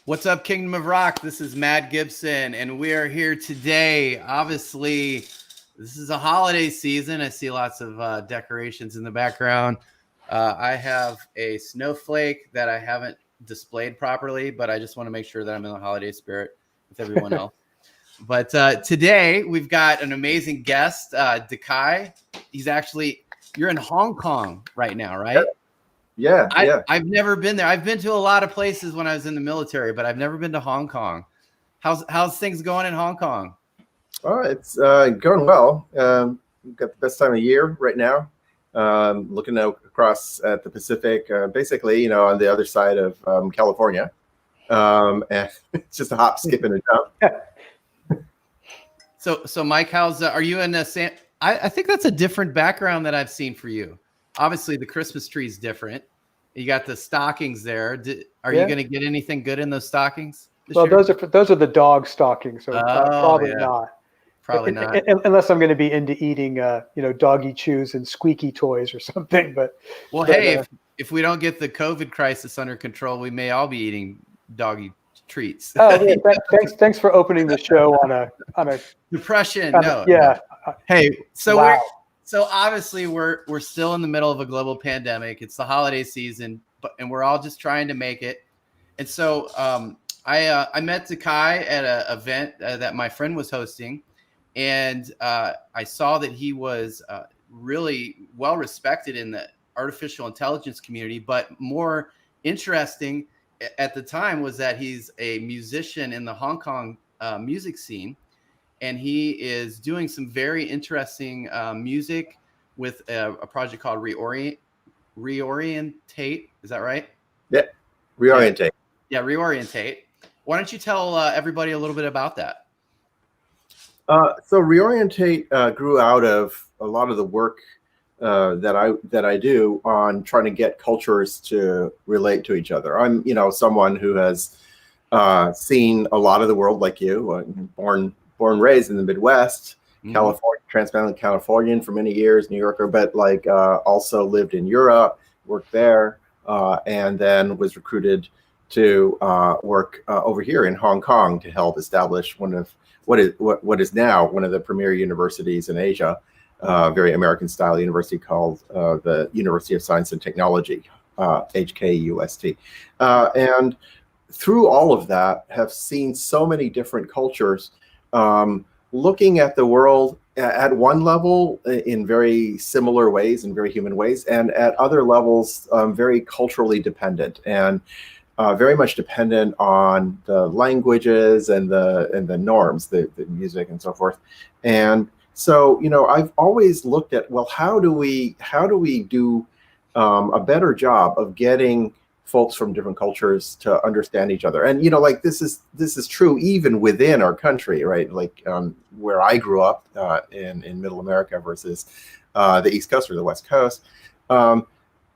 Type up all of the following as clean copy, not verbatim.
What's up, Kingdom of Rock? This is Matt Gibson, and we are here today. Obviously, this is a holiday season. I see lots of decorations in the background. I have a snowflake that I haven't displayed properly, but I just want to make sure that I'm in the holiday spirit with everyone else. But today, we've got an amazing guest, Dekai. You're in Hong Kong right now, right? Yeah. I've never been there. I've been to a lot of places when I was in the military, but I've never been to Hong Kong. How's things going in Hong Kong? Oh, it's going well. We've got the best time of year right now. Looking out across at the Pacific, basically, on the other side of California. And it's just a hop, skip, and a jump. So Mike, are you in I think that's a different background that I've seen for you. Obviously, the Christmas tree is different. You got the stockings there. Are you going to get anything good in those stockings? Well, those are the dog stockings, so probably not. Probably not. Unless I'm going to be into eating, doggy chews and squeaky toys or something. But hey, if we don't get the COVID crisis under control, we may all be eating doggy treats. Oh, yeah, thanks for opening the show on a depression. Yeah. Hey, so wow. So obviously we're still in the middle of a global pandemic. It's the holiday season, and we're all just trying to make it. And so I met Dekai at an event that my friend was hosting, and I saw that he was really well respected in the artificial intelligence community. But more interesting at the time was that he's a musician in the Hong Kong music scene. And he is doing some very interesting music with a project called ReOrientate. Is that right? Yeah, ReOrientate. Yeah, ReOrientate. Why don't you tell everybody a little bit about that? So ReOrientate grew out of a lot of the work that I do on trying to get cultures to relate to each other. I'm someone who has seen a lot of the world like you, born raised in the Midwest, California, transplanted Californian for many years, New Yorker, but also lived in Europe, worked there, and then was recruited to work over here in Hong Kong to help establish one of what is now one of the premier universities in Asia, very American style university called the University of Science and Technology, HKUST, and through all of that have seen so many different cultures looking at the world at one level in very similar ways, in very human ways, and at other levels very culturally dependent and very much dependent on the languages and the norms, the music and so forth. And so I've always looked at, well, how do we do a better job of getting folks from different cultures to understand each other? And this is true even within our country, right? Where I grew up in Middle America versus the East Coast or the West Coast,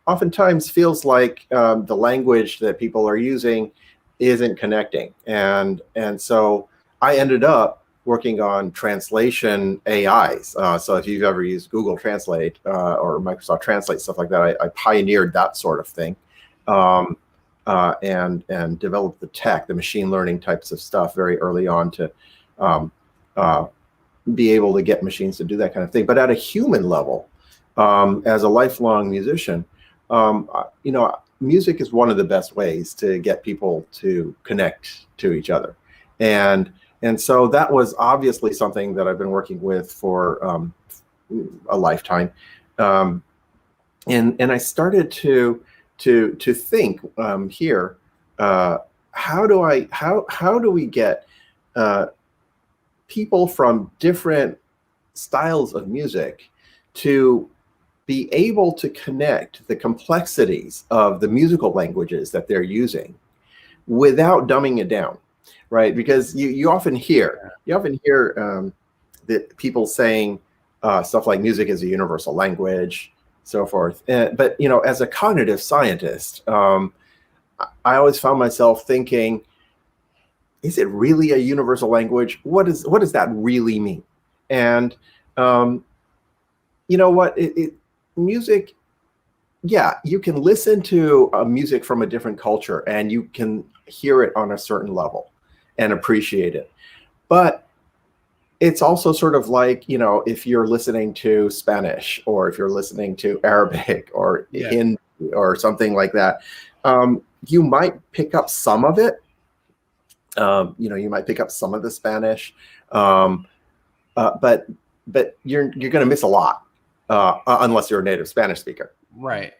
oftentimes feels like the language that people are using isn't connecting, and so I ended up working on translation AIs. So if you've ever used Google Translate or Microsoft Translate, stuff like that, I pioneered that sort of thing. And developed the tech, the machine learning types of stuff very early on to be able to get machines to do that kind of thing. But at a human level, as a lifelong musician, music is one of the best ways to get people to connect to each other. And so that was obviously something that I've been working with for a lifetime. And I started to think here, how do we get people from different styles of music to be able to connect the complexities of the musical languages that they're using without dumbing it down, right? Because you often hear that people saying stuff like music is a universal language, so forth. But as a cognitive scientist, I always found myself thinking, is it really a universal language? What does that really mean? And you know what? Music yeah, you can listen to music from a different culture and you can hear it on a certain level and appreciate it. But it's also sort of like, if you're listening to Spanish or if you're listening to Arabic or Hindi or something like that, you might pick up some of it. You might pick up some of the Spanish, but you're going to miss a lot unless you're a native Spanish speaker. Right.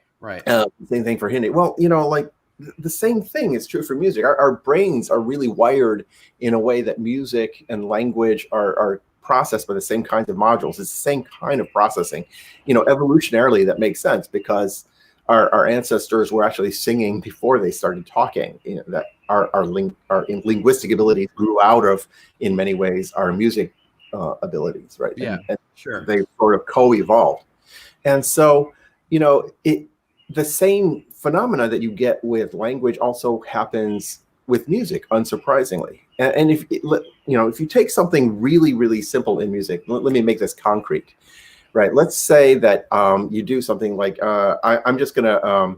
Same thing for Hindi. Well, like the same thing is true for music. Our brains are really wired in a way that music and language are processed by the same kinds of modules. It's the same kind of processing. Evolutionarily, that makes sense because our ancestors were actually singing before they started talking. That our linguistic abilities grew out of, in many ways, our music abilities, right? Yeah, and sure. They sort of co-evolved. And so, the same phenomena that you get with language also happens with music, unsurprisingly. And if you take something really, really simple in music, let me make this concrete, right? Let's say that you do something like I'm just gonna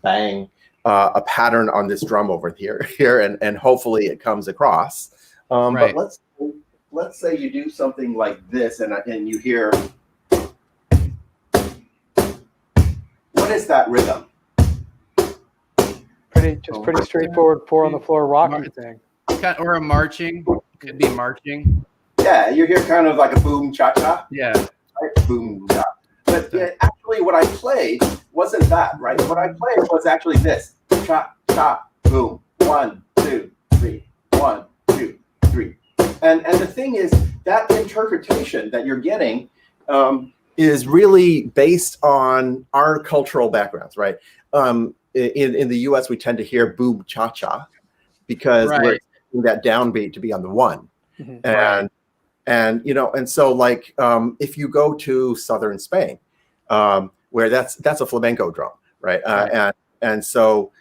bang a pattern on this drum over here, and hopefully it comes across. Right. But let's say you do something like this, and you hear. What is that rhythm? Pretty straightforward, four on the floor rocking thing. Or a marching. Could be marching. Yeah, you hear kind of like a boom cha cha. Yeah. Right? Boom cha. But actually, what I played wasn't that, right? What I played was actually this: cha cha boom. 1, 2, 3. 1, 2, 3. And the thing is that interpretation that you're getting. Is really based on our cultural backgrounds, right? In the U.S., we tend to hear boom cha cha because we're expecting that downbeat to be on the 1, and so like if you go to southern Spain, where that's a flamenco drum, right? And so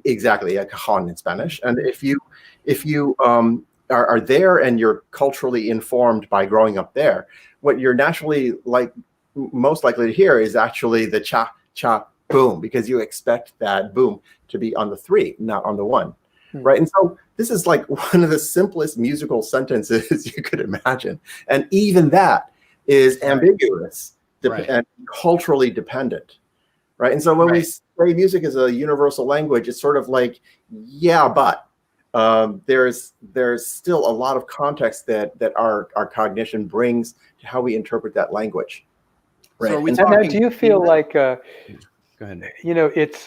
exactly a cajon in Spanish, and if you are there and you're culturally informed by growing up there, what you're naturally most likely to hear is actually the cha cha boom, because you expect that boom to be on the 3, not on the 1, right? And so this is like one of the simplest musical sentences you could imagine, and even that is ambiguous and culturally dependent, right? And so when we say music is a universal language, it's sort of like, yeah, but there's still a lot of context that our cognition brings to how we interpret that language. Right. So now, do you feel like go ahead. It's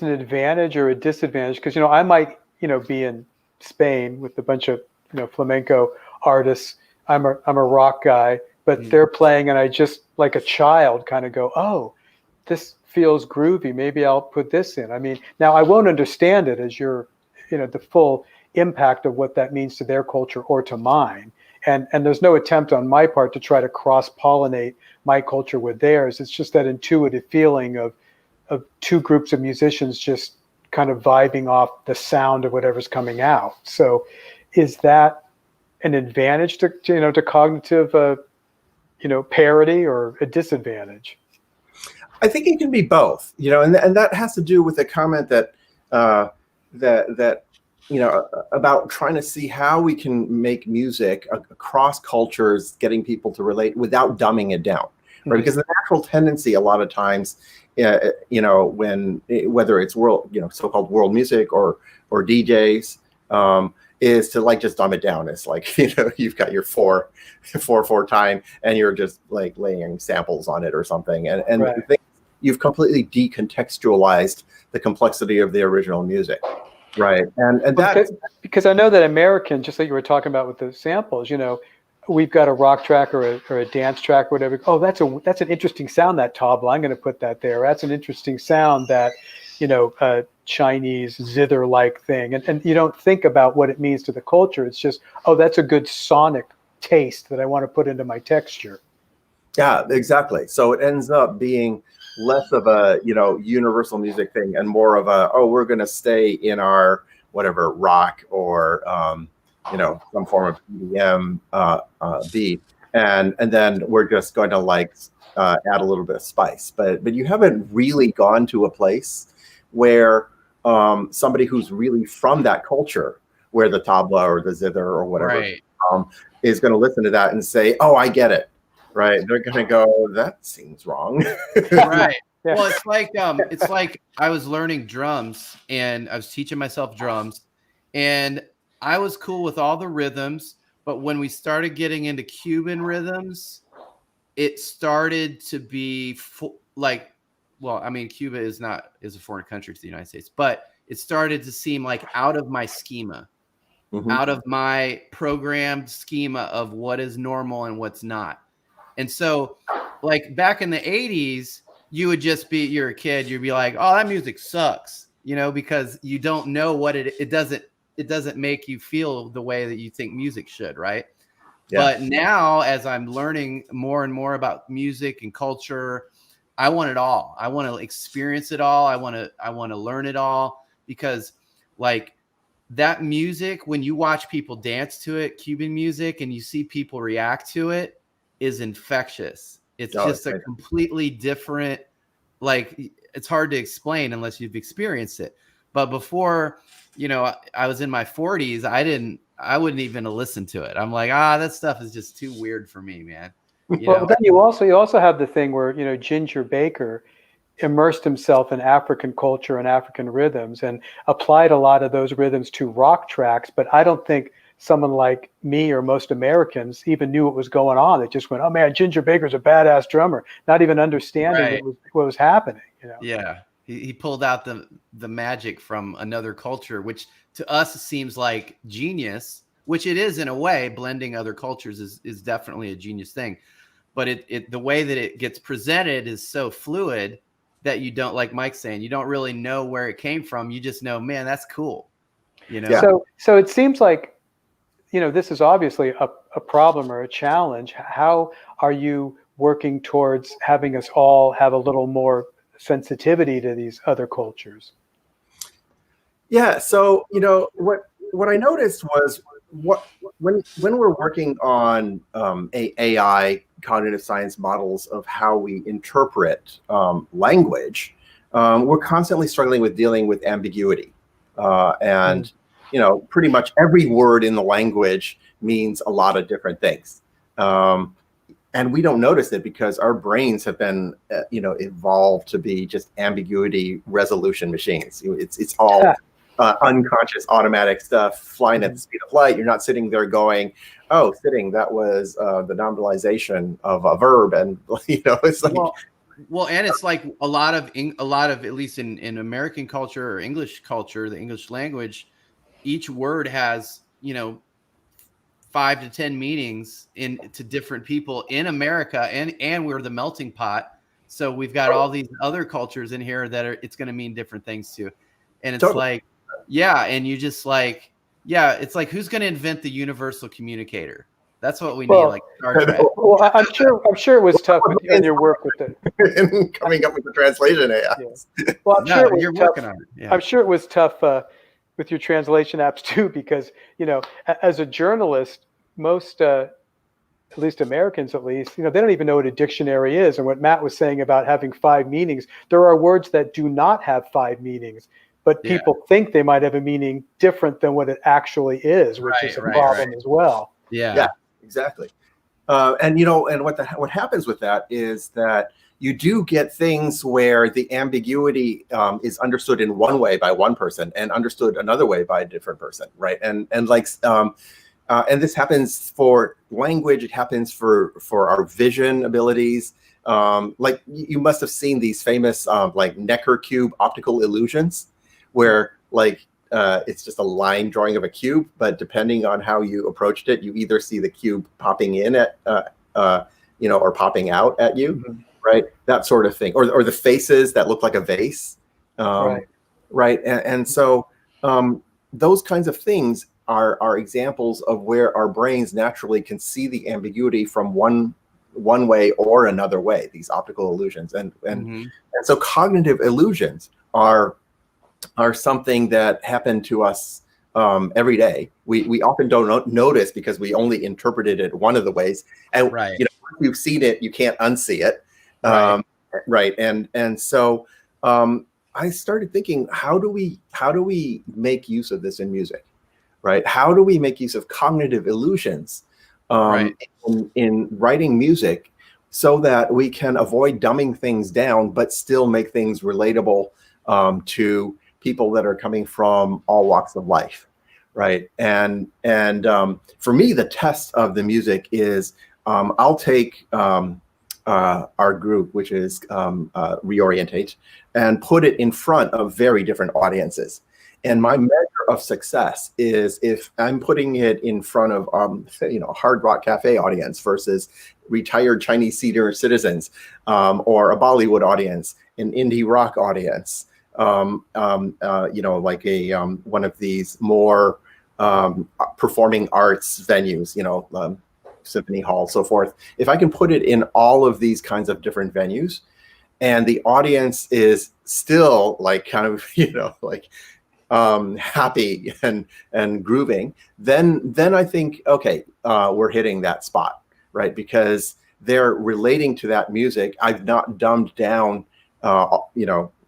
an advantage or a disadvantage? Because I might be in Spain with a bunch of flamenco artists. I'm a rock guy, but they're playing, and I just like a child kind of go, oh, this feels groovy. Maybe I'll put this in. I mean, now I won't understand it as you're the full impact of what that means to their culture or to mine. And there's no attempt on my part to try to cross-pollinate my culture with theirs. It's just that intuitive feeling of two groups of musicians just kind of vibing off the sound of whatever's coming out. So is that an advantage to cognitive parity, or a disadvantage? I think it can be both, and that has to do with the comment that about trying to see how we can make music across cultures, getting people to relate without dumbing it down, right? Because the natural tendency a lot of times, when whether it's so-called world music or DJs, is to just dumb it down. It's like, you've got your 4/4 time and you're just like laying samples on it or something, and the thing, you've completely decontextualized the complexity of the original music. Right, and because I know that American, just like you were talking about with the samples, we've got a rock track or a dance track or whatever. Oh, that's an interesting sound, that tabla. I'm going to put that there. That's an interesting sound, that Chinese zither-like thing, and you don't think about what it means to the culture. It's just, oh, that's a good sonic taste that I want to put into my texture. Yeah, exactly. So it ends up being less of a universal music thing and more of a, we're going to stay in our whatever rock or some form of EDM beat, and then we're just going to like add a little bit of spice. But you haven't really gone to a place where somebody who's really from that culture, where the tabla or the zither or whatever Right. is going to listen to that and say, "Oh, I get it." Right? They're going to go, "That seems wrong." Right. Yeah. Well, it's like I was learning drums and I was teaching myself drums, and I was cool with all the rhythms, but when we started getting into Cuban rhythms, it started to be like, well, I mean, Cuba is a foreign country to the United States, but it started to seem like out of my schema, out of my programmed schema of what is normal and what's not. And so, like back in the 80s, you would just you're a kid, you'd be like, oh, that music sucks, because you don't know what it doesn't make you feel the way that you think music should, right? Yeah. But now, as I'm learning more and more about music and culture, I want it all. I want to experience it all. I want to learn it all, because like that music, when you watch people dance to it, Cuban music, and you see people react to it, is infectious. It's just a completely different, like, it's hard to explain unless you've experienced it. But before, I was in my 40s, I wouldn't even listen to it. I'm like, that stuff is just too weird for me, man. Well, then you also have the thing where, Ginger Baker immersed himself in African culture and African rhythms and applied a lot of those rhythms to rock tracks. But I don't think someone like me or most Americans even knew what was going on. They just went, oh man, Ginger Baker's a badass drummer, not even understanding what was happening. Yeah. He pulled out the magic from another culture, which to us seems like genius, which it is in a way. Blending other cultures is definitely a genius thing. But the way that it gets presented is so fluid that you don't, like Mike's saying, you don't really know where it came from. You just know, man, that's cool. So it seems like, this is obviously a problem or a challenge. How are you working towards having us all have a little more sensitivity to these other cultures? Yeah. So, what I noticed was when we're working on AI cognitive science models of how we interpret language, we're constantly struggling with dealing with ambiguity. And pretty much every word in the language means a lot of different things. And we don't notice it because our brains have been, evolved to be just ambiguity resolution machines. It's all unconscious, automatic stuff, flying at the speed of light. You're not sitting there going, "Oh, sitting, that was the nominalization of a verb," and it's like. Well, and it's like a lot of at least in American culture or English culture, the English language, each word has 5 to 10 meanings to different people in America, and we're the melting pot. So we've got all these other cultures in here that it's going to mean different things too. And it's like, and you just like, it's like, who's going to invent the universal communicator? That's what we need, like Star Trek. Well, I'm sure it was tough in your work with it. Coming up with the translation AI. Yeah. Well, I'm sure you're working on it. Yeah. I'm sure it was tough with your translation apps too, because as a journalist, most at least Americans, they don't even know what a dictionary is. And what Matt was saying about having 5 meanings, there are words that do not have 5 meanings, but people think they might have a meaning different than what it actually is, which is a problem as well. Yeah, exactly. And what happens with that is that you do get things where the ambiguity is understood in one way by one person and understood another way by a different person, right? And this happens for language. It happens for our vision abilities. Like you must have seen these famous like Necker cube optical illusions, where it's just a line drawing of a cube, but depending on how you approached it, you either see the cube popping in at or popping out at you, right? That sort of thing, or the faces that look like a vase, right? And so those kinds of things are examples of where our brains naturally can see the ambiguity from one way or another way. These optical illusions, and so cognitive illusions are something that happen to us every day. We often don't notice because we only interpreted it one of the ways. And Right. once you've seen it, you can't unsee it. Right. Right. And so I started thinking, how do we make use of this in music? Right? How do we make use of cognitive illusions Right. in writing music so that we can avoid dumbing things down, but still make things relatable to people that are coming from all walks of life, right? And for me, the test of the music is I'll take our group, which is ReOrientate, and put it in front of very different audiences. And my measure of success is if I'm putting it in front of a Hard Rock Cafe audience versus retired Chinese senior citizens, or a Bollywood audience, an indie rock audience, like one of these more performing arts venues, symphony hall, so forth. If I can put it in all of these kinds of different venues, and the audience is still like kind of happy and grooving, then I think, okay, we're hitting that spot, right? Because they're relating to that music. I've not dumbed down,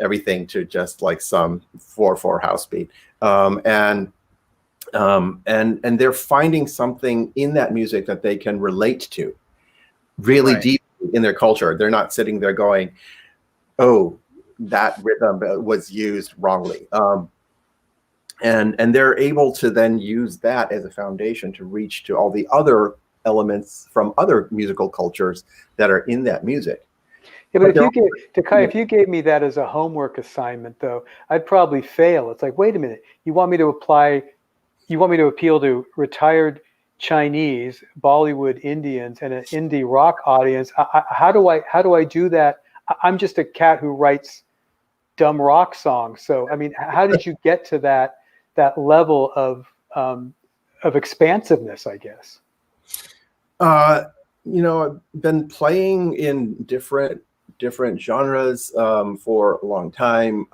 everything to just like some 4/4 house beat, and they're finding something in that music that they can relate to really Right. deeply in their culture. They're not sitting there going, "Oh, that rhythm was used wrongly." And they're able to then use that as a foundation to reach to all the other elements from other musical cultures that are in that music. Yeah, but But if you gave me that as a homework assignment, though, I'd probably fail. It's like, wait a minute, you want me to appeal to retired Chinese, Bollywood Indians, and an indie rock audience. How do I do that? I'm just a cat who writes dumb rock songs. So, I mean, how did you get to that level of expansiveness, I guess? I've been playing in different genres for a long time,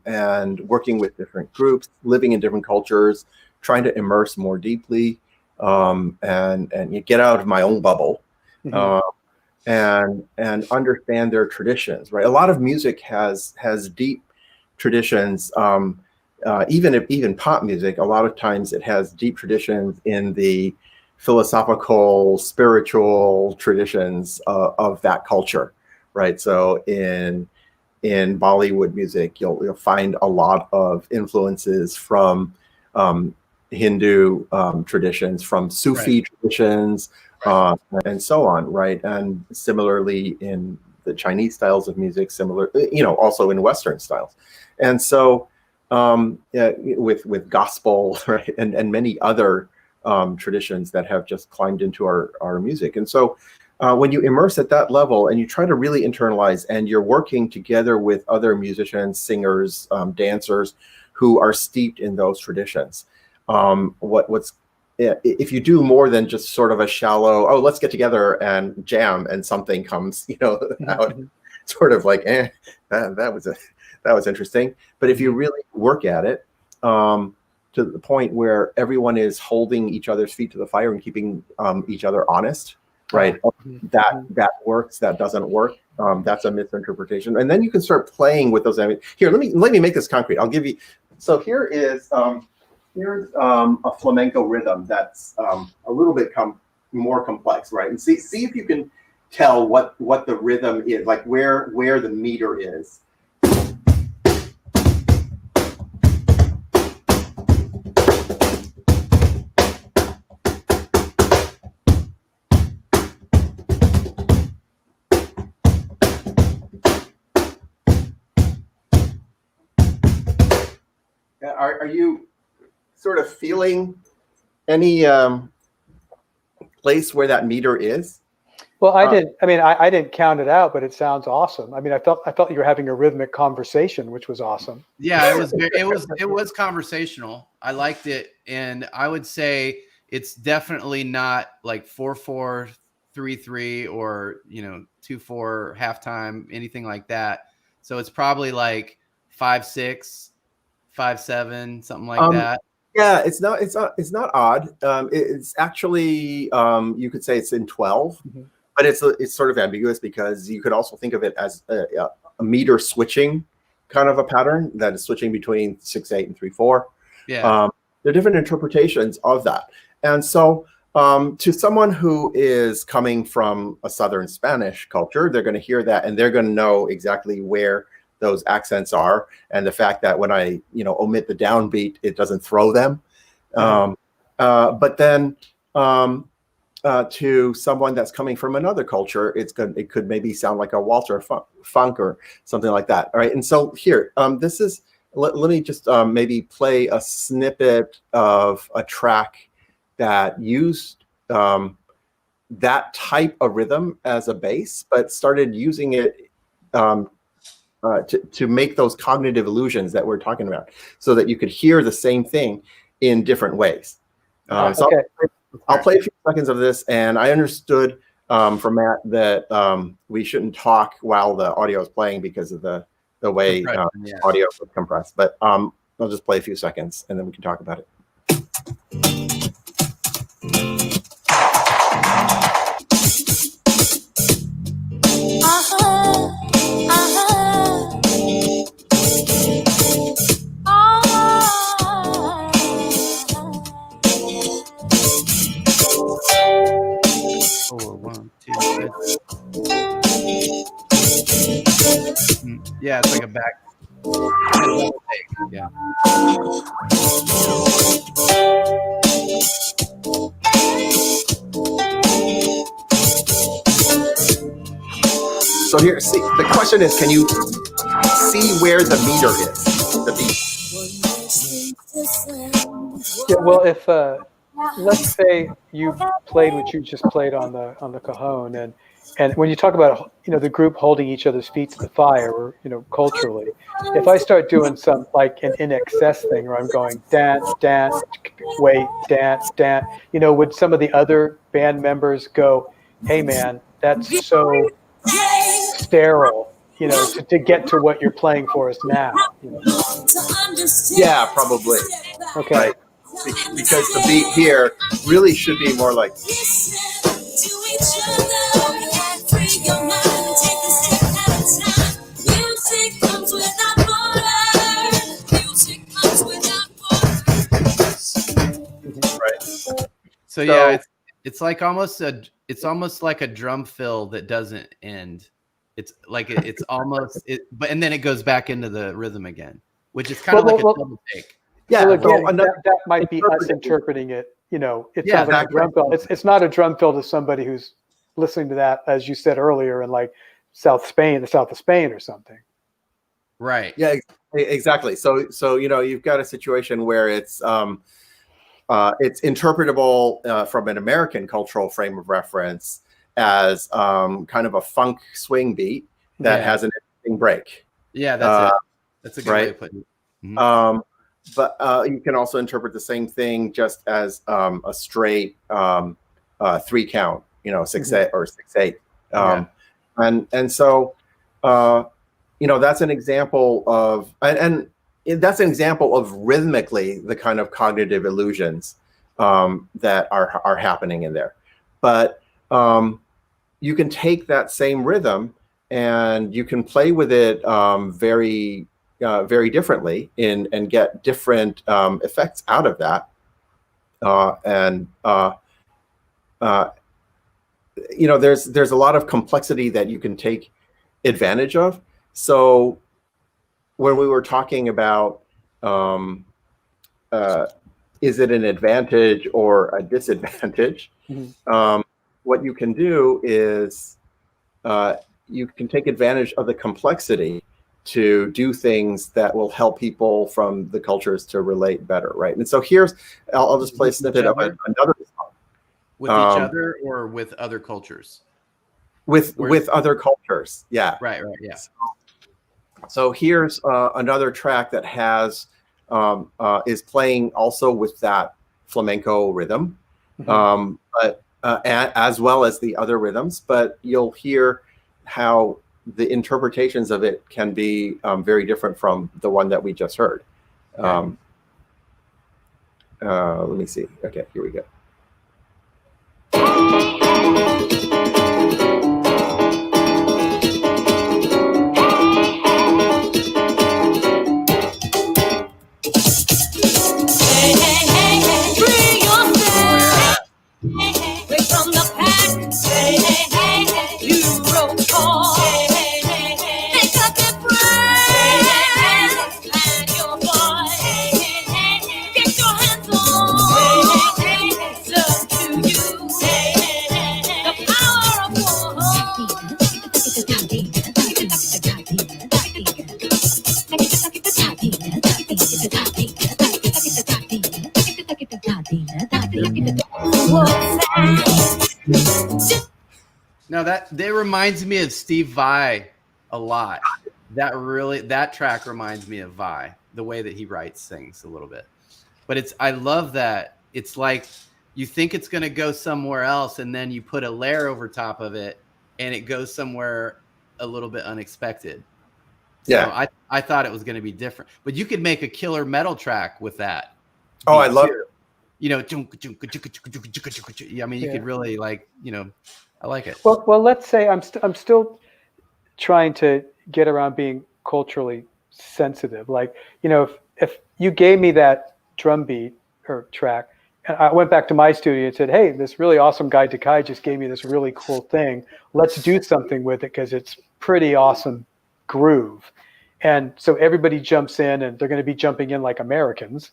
and working with different groups, living in different cultures, trying to immerse more deeply, and you get out of my own bubble, Mm-hmm. and understand their traditions. Right, a lot of music has deep traditions. Even pop music, a lot of times it has deep traditions in the philosophical, spiritual traditions of that culture, right? So in Bollywood music, you'll find a lot of influences from Hindu traditions, from Sufi traditions, and so on, right? And similarly in the Chinese styles of music, also in Western styles, and so with gospel, right, and many other traditions that have just climbed into our music. And so when you immerse at that level and you try to really internalize, and you're working together with other musicians, singers, dancers who are steeped in those traditions, if you do more than just sort of a shallow, oh, let's get together and jam, and something comes out, sort of like, that was interesting. But if you really work at it, to the point where everyone is holding each other's feet to the fire and keeping each other honest, right? That works. That doesn't work. That's a misinterpretation. And then you can start playing with those. Here, let me make this concrete. I'll give you. So here's a flamenco rhythm that's a little bit more complex, right? And see if you can tell what the rhythm is, like where the meter is. Are you sort of feeling any place where that meter is? Well, I didn't count it out, but it sounds awesome. I mean, I felt you were having a rhythmic conversation, which was awesome. Yeah, it was conversational. I liked it, and I would say it's definitely not like 4/4, 3/3, or 2/4 halftime, anything like that. So it's probably like 5/6, 5/7, something like that. Yeah, it's not odd. It's actually you could say it's in 12, but it's sort of ambiguous because you could also think of it as a meter switching kind of a pattern that is switching between 6/8 and 3/4. Yeah. There are different interpretations of that, and so to someone who is coming from a Southern Spanish culture, they're going to hear that and they're going to know exactly where those accents are, and the fact that when I omit the downbeat, it doesn't throw them. But then to someone that's coming from another culture, it could maybe sound like a Walter Funk or something like that. All right, and so here, this is let me just maybe play a snippet of a track that used that type of rhythm as a bass, but started using it to make those cognitive illusions that we're talking about, so that you could hear the same thing in different ways. So Okay. I'll play a few seconds of this, and I understood from Matt that we shouldn't talk while the audio is playing because of the way audio is compressed. But I'll just play a few seconds, and then we can talk about it. Yeah, it's like a back. Yeah. So here, see, the question is, can you see where the meter is? The beat. Yeah, well, if let's say you played what you just played on the cajon, and when you talk about the group holding each other's feet to the fire, or culturally, if I start doing some like an in excess thing, where I'm going dance, dance, wait, dance, dance, would some of the other band members go, "Hey, man, that's so sterile," to get to what you're playing for us now? Yeah, probably. Okay. Right. Because the beat here really should be more like. Right. So yeah, it's like almost like a drum fill that doesn't end. It's like it's almost but and then it goes back into the rhythm again, which is kind of like a double take. Yeah, well, again, that might be us interpreting it. It sounds like a drum fill. It's not a drum fill to somebody who's listening to that, as you said earlier, in like the south of Spain or something. Right. Yeah, exactly. So you've got a situation where it's interpretable from an American cultural frame of reference as kind of a funk swing beat that has an interesting break. Yeah, that's a good way of putting it. Mm-hmm. But you can also interpret the same thing just as a straight 3 count, 6/8 or 6/8. And so that's an example of and that's an example of rhythmically the kind of cognitive illusions that are happening in there. But you can take that same rhythm and you can play with it very differently and get different effects out of that. There's a lot of complexity that you can take advantage of. So when we were talking about is it an advantage or a disadvantage, what you can do is you can take advantage of the complexity to do things that will help people from the cultures to relate better, right? And so I'll just play a snippet of another song. With each other or with other cultures? With other cultures, yeah. Right, yeah. So here's another track that is playing also with that flamenco rhythm, but as well as the other rhythms. But you'll hear how the interpretations of it can be very different from the one that we just heard. Let me see. Okay, here we go. Hey, hey, hey, hey, free yourself. Hey, hey, away from the pack. Hey, hey, hey, hey, you roll call. Hey, hey, hey, hey, take a deep breath. Hey, hey, hey, and your voice. Hey, hey, hey, hey, get your hands on. Hey, hey, hey, hey, it's up to you. Hey, hey, hey, hey, the power of one. Now that reminds me of Steve Vai a lot. That track reminds me of Vai, the way that he writes things a little bit. But I love that. It's like you think it's going to go somewhere else, and then you put a layer over top of it, and it goes somewhere a little bit unexpected. Yeah. So I thought it was going to be different, but you could make a killer metal track with that. Oh, I love it. You know, I mean, you could really I like it. Well, let's say I'm still trying to get around being culturally sensitive. Like, if you gave me that drum beat or track, and I went back to my studio and said, hey, this really awesome guy Takai just gave me this really cool thing. Let's do something with it because it's pretty awesome groove. And so everybody jumps in, and they're going to be jumping in like Americans.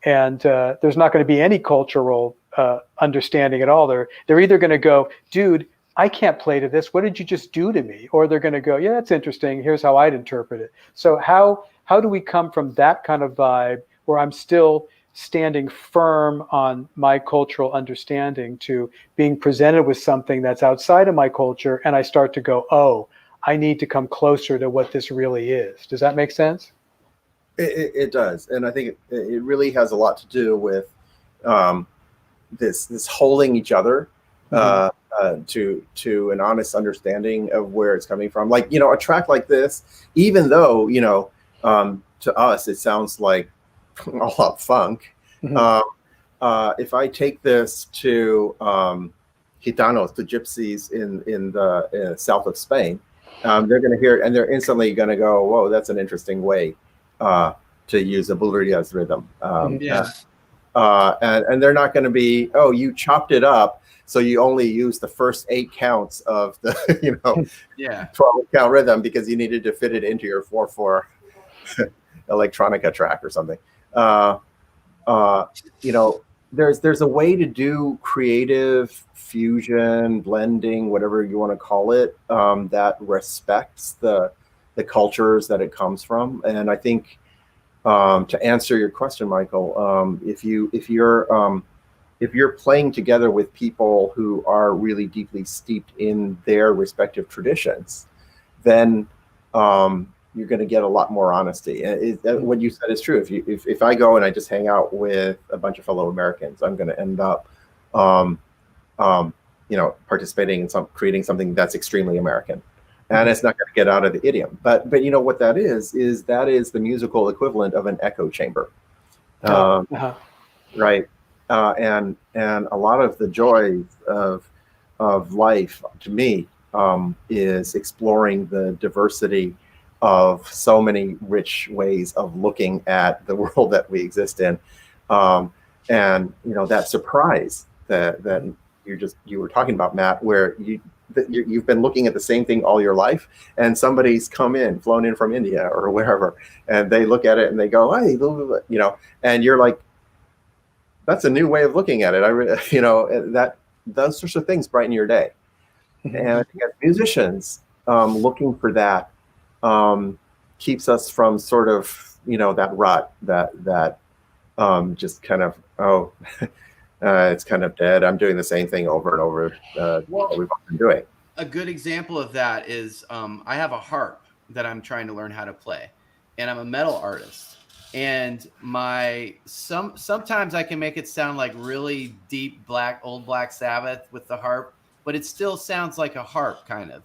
And there's not going to be any cultural understanding at all. They're either going to go, dude, I can't play to this. What did you just do to me? Or they're going to go, yeah, that's interesting. Here's how I'd interpret it. So how do we come from that kind of vibe where I'm still standing firm on my cultural understanding to being presented with something that's outside of my culture, and I start to go, oh, I need to come closer to what this really is. Does that make sense? It does, and I think it really has a lot to do with this holding each other to an honest understanding of where it's coming from. Like, a track like this, even though to us it sounds like a lot funk. If I take this to Gitanos, the gypsies in the south of Spain, they're going to hear it, and they're instantly going to go, whoa, that's an interesting way to use a bulerías rhythm. And they're not going to be, oh, you chopped it up, so you only use the first 8 counts of the 12 count rhythm because you needed to fit it into your 4/4 electronica track or something. There's a way to do creative fusion, blending, whatever you want to call it, that respects the cultures that it comes from. And I think to answer your question, Michael, if you're playing together with people who are really deeply steeped in their respective traditions, then you're going to get a lot more honesty. What you said is true. If I go and I just hang out with a bunch of fellow Americans, I'm going to end up participating in creating something that's extremely American. And it's not going to get out of the idiom. But what that is the musical equivalent of an echo chamber. Right. And a lot of the joy of life to me is exploring the diversity of so many rich ways of looking at the world that we exist in. And that surprise that you were talking about, Matt, where you've been looking at the same thing all your life, and somebody's flown in from India or wherever, and they look at it and they go, hey, and you're like, that's a new way of looking at it. That those sorts of things brighten your day. And I think as musicians, looking for that keeps us from sort of, that rut that just kind of, it's kind of dead. I'm doing the same thing over and over. We've all been doing. A good example of that is I have a harp that I'm trying to learn how to play, and I'm a metal artist. And sometimes I can make it sound like really deep old Black Sabbath with the harp, but it still sounds like a harp kind of,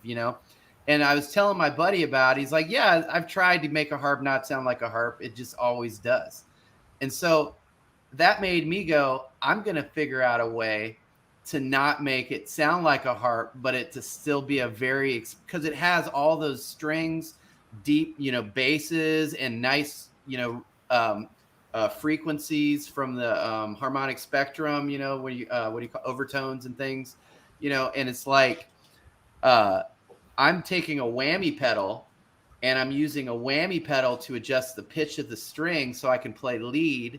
And I was telling my buddy about it. He's like, yeah, I've tried to make a harp not sound like a harp. It just always does. And so that made me go, I'm going to figure out a way to not make it sound like a harp, but it to still be a very, because it has all those strings, deep, basses and nice, frequencies from the harmonic spectrum, what do you call overtones and things, and it's like I'm taking a whammy pedal and I'm using a whammy pedal to adjust the pitch of the string so I can play lead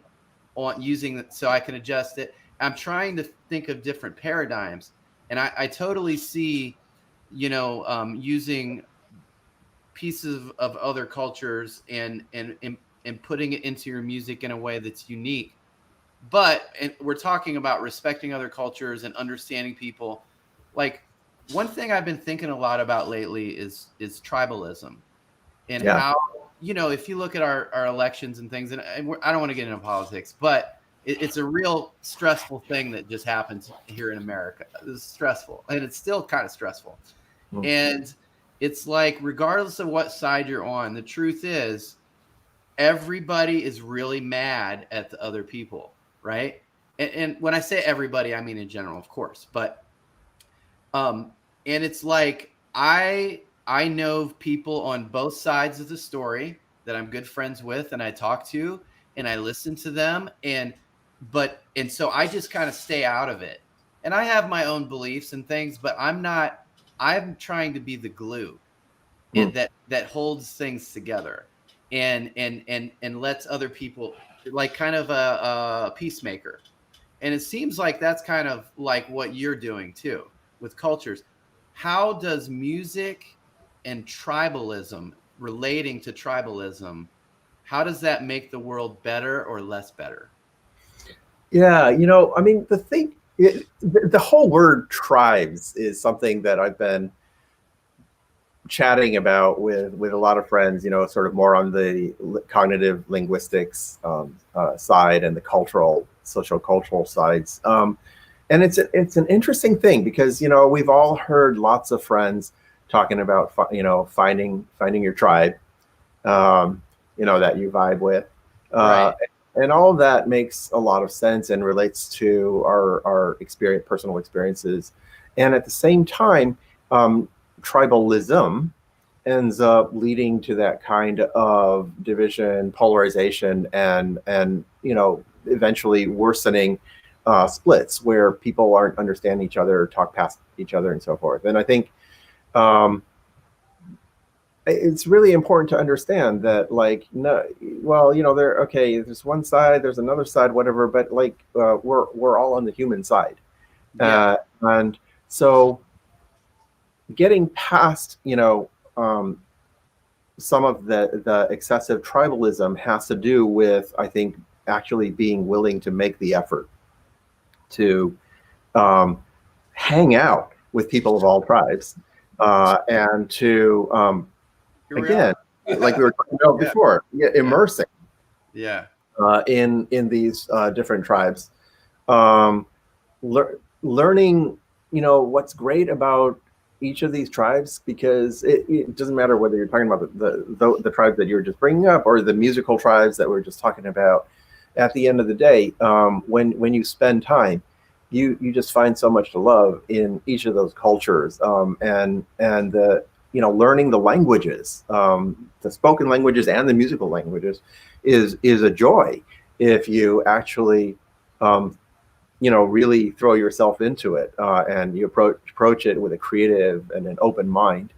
on so I can adjust it. I'm trying to think of different paradigms, and I totally see, using pieces of other cultures and putting it into your music in a way that's unique. But we're talking about respecting other cultures and understanding people. Like, one thing I've been thinking a lot about lately is tribalism, and how, if you look at our elections and things, and I don't want to get into politics, but it's a real stressful thing that just happens here in America. It's stressful, and it's still kind of stressful. Mm-hmm. And it's like, regardless of what side you're on, the truth is everybody is really mad at the other people, right? And when I say everybody, I mean in general, of course. But and it's like, I know people on both sides of the story that I'm good friends with, and I talk to, and I listen to them, and so I just kind of stay out of it. And I have my own beliefs and things, but I'm trying to be the glue that holds things together and lets other people, like, kind of a peacemaker. And it seems like that's kind of like what you're doing too with cultures. How does music and tribalism, relating to tribalism, how does that make the world better or less better? Yeah, I mean, the whole word tribes is something that I've been chatting about with a lot of friends, sort of more on the cognitive linguistics side and the social-cultural sides. And it's an interesting thing because, we've all heard lots of friends talking about, finding your tribe, that you vibe with. Right. And all of that makes a lot of sense and relates to our personal experiences. And at the same time, tribalism ends up leading to that kind of division, polarization, and eventually worsening splits where people aren't understanding each other, talk past each other, and so forth. And I think it's really important to understand that, like, there's one side, there's another side, whatever, but like we're all on the human side. Yeah. And so getting past, some of the excessive tribalism has to do with, I think, actually being willing to make the effort to hang out with people of all tribes and to, again, like we were talking about before, immersing in these different tribes, learning, what's great about each of these tribes, because it doesn't matter whether you're talking about the tribe that you were just bringing up or the musical tribes that we're just talking about. At the end of the day, when you spend time, you just find so much to love in each of those cultures, and the learning the languages, the spoken languages and the musical languages is a joy if you actually really throw yourself into it, and you approach it with a creative and an open mind.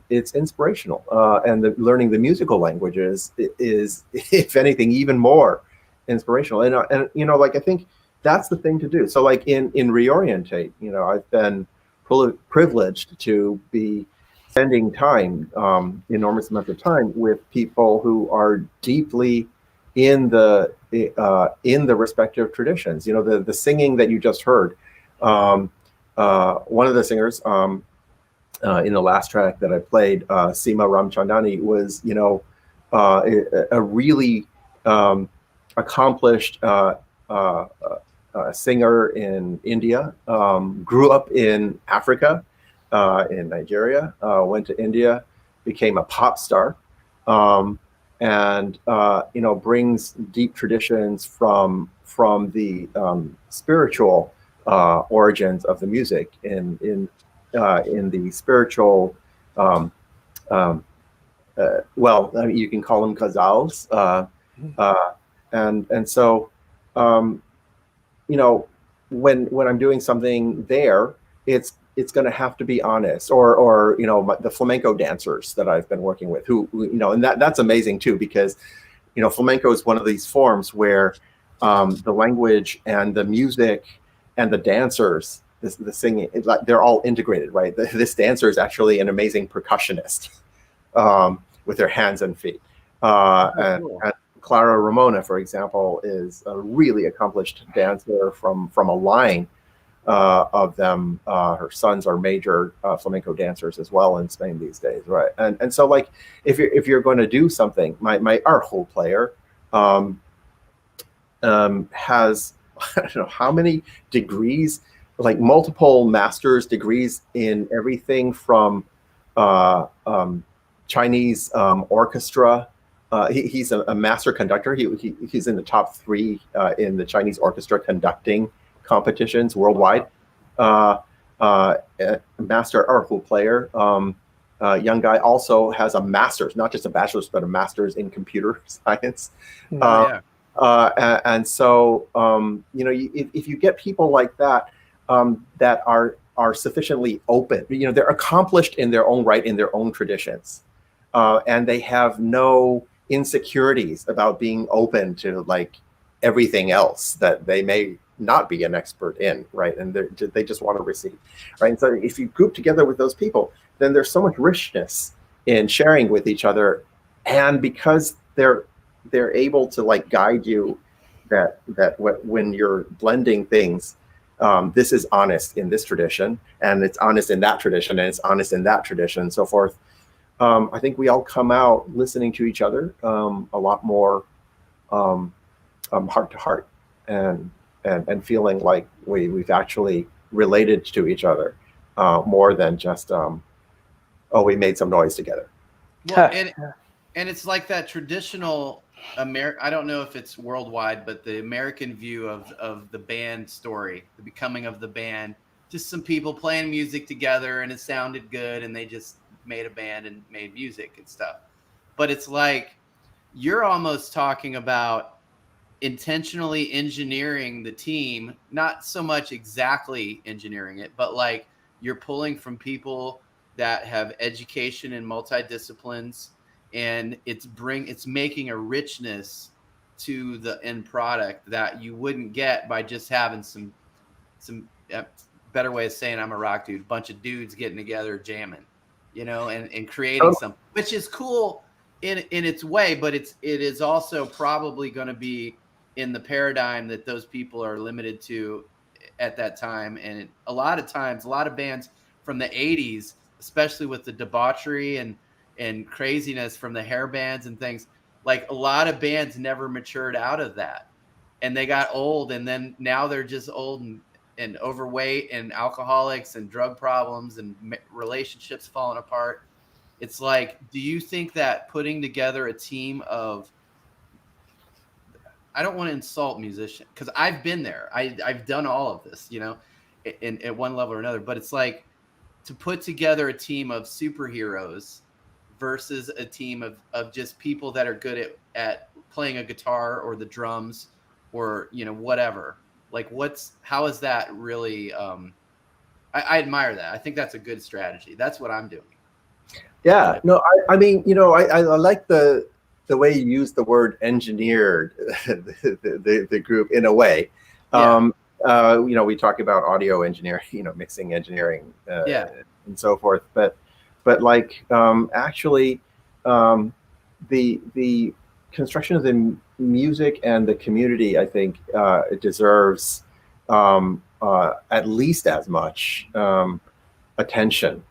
It's inspirational, and learning the musical languages is, if anything, even more inspirational. And I think that's the thing to do. So, like in ReOrientate, I've been privileged to be spending time, enormous amounts of time, with people who are deeply in the respective traditions. The singing that you just heard, one of the singers in the last track that I played, Seema Ramchandani, was a really accomplished singer in India, grew up in Africa, in Nigeria, went to India, became a pop star, and brings deep traditions from the spiritual origins of the music in the spiritual. Well, I mean, you can call them ghazals, and so when I'm doing something there, it's going to have to be honest, or the flamenco dancers that I've been working with, who and that's amazing too, because flamenco is one of these forms where the language and the music and the dancers, the singing, they're all integrated, right? This dancer is actually an amazing percussionist with their hands and feet. And Clara Ramona, for example, is a really accomplished dancer from a line of them. Her sons are major flamenco dancers as well in Spain these days, right? And so, like, if you're going to do something, my arjo player has, I don't know how many degrees, like multiple master's degrees in everything from Chinese orchestra. He's a master conductor. He's in the top 3 in the Chinese orchestra conducting competitions worldwide. Master arjo player. Young guy also has a master's, not just a bachelor's, but a master's in computer science. And so, if you get people like that, that are sufficiently open, they're accomplished in their own right, in their own traditions, and they have no insecurities about being open to like everything else that they may not be an expert in, right? And they just want to receive, right? And so if you group together with those people, then there's so much richness in sharing with each other, and because they're able to like guide you, that when you're blending things, this is honest in this tradition, and it's honest in that tradition, and it's honest in that tradition, and so forth. I think we all come out listening to each other a lot more heart to heart, and feeling like we've actually related to each other more than just we made some noise together. Well, and it's like that traditional I don't know if it's worldwide, but the American view of the band story, the becoming of the band, just some people playing music together and it sounded good and they just made a band and made music and stuff. But it's like you're almost talking about intentionally engineering the team, not so much exactly engineering it, but like you're pulling from people that have education in multidisciplines, and it's making a richness to the end product that you wouldn't get by just having some better way of saying I'm a rock dude, bunch of dudes getting together jamming, and creating something, which is cool in its way, but it is also probably going to be in the paradigm that those people are limited to at that time. And a lot of times, a lot of bands from the 80s, especially with the debauchery and craziness from the hair bands and things, like a lot of bands never matured out of that, and they got old, and then now they're just old and overweight and alcoholics and drug problems and relationships falling apart. It's like, do you think that putting together a team of, I don't want to insult musicians because I've been there. I've done all of this, at one level or another, but it's like to put together a team of superheroes versus a team of just people that are good at playing a guitar or the drums or, whatever. Like how is that really, I admire that. I think that's a good strategy. That's what I'm doing. Yeah, no, I mean, I like the way you use the word engineered the group in a way. Yeah. We talk about audio engineering, mixing engineering, and so forth. But like actually, the construction of the music and the community, I think, it deserves at least as much attention.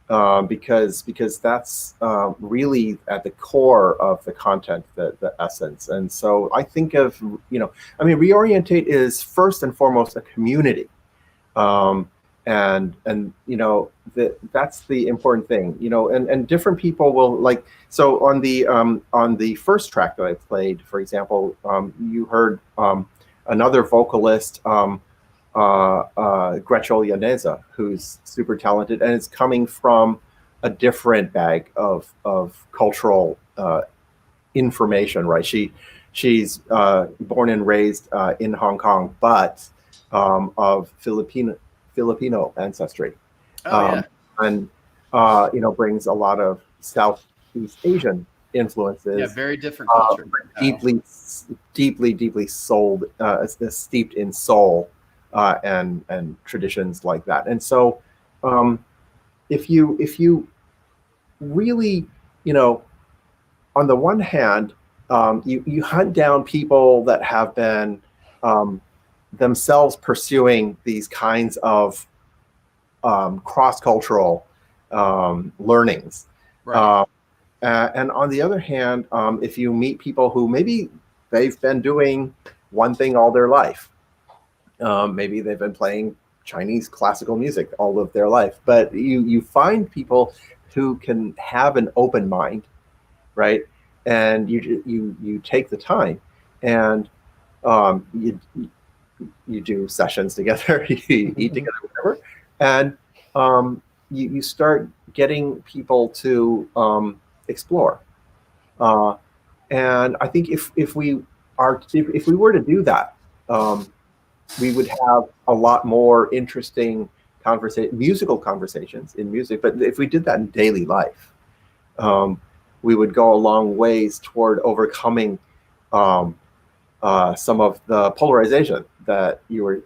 Because that's really at the core of the content, the essence. And so I think of, ReOrientate is first and foremost a community. And and that's the important thing, and different people will like. So on the first track that I played, for example, you heard another vocalist, Gretchen Yaneza, who's super talented, and it's coming from a different bag of cultural information, right? She's born and raised in Hong Kong, but of Filipino ancestry, and brings a lot of Southeast Asian influences. Yeah, very different culture. Deeply souled, steeped in soul and traditions like that. And so, if you really, on the one hand, you hunt down people that have been themselves pursuing these kinds of cross-cultural learnings. Right. And on the other hand, if you meet people who maybe they've been doing one thing all their life, maybe they've been playing Chinese classical music all of their life, but you find people who can have an open mind, right? And you take the time, and you do sessions together, you eat together, whatever, and you start getting people to explore. And I think if we were to do that, we would have a lot more interesting musical conversations in music. But if we did that in daily life, we would go a long ways toward overcoming some of the polarization that you were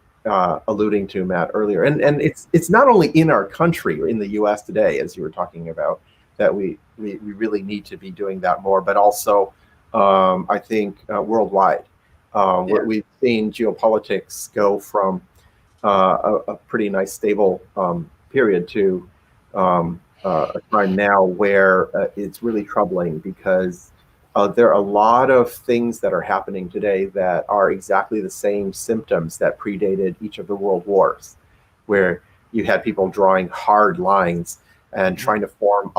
alluding to, Matt, earlier. And it's not only in our country or in the U.S. today, as you were talking about, that we really need to be doing that more, but also I think worldwide. Where we've seen geopolitics go from a pretty nice stable period to a time now where it's really troubling, because there are a lot of things that are happening today that are exactly the same symptoms that predated each of the world wars, where you had people drawing hard lines and trying to form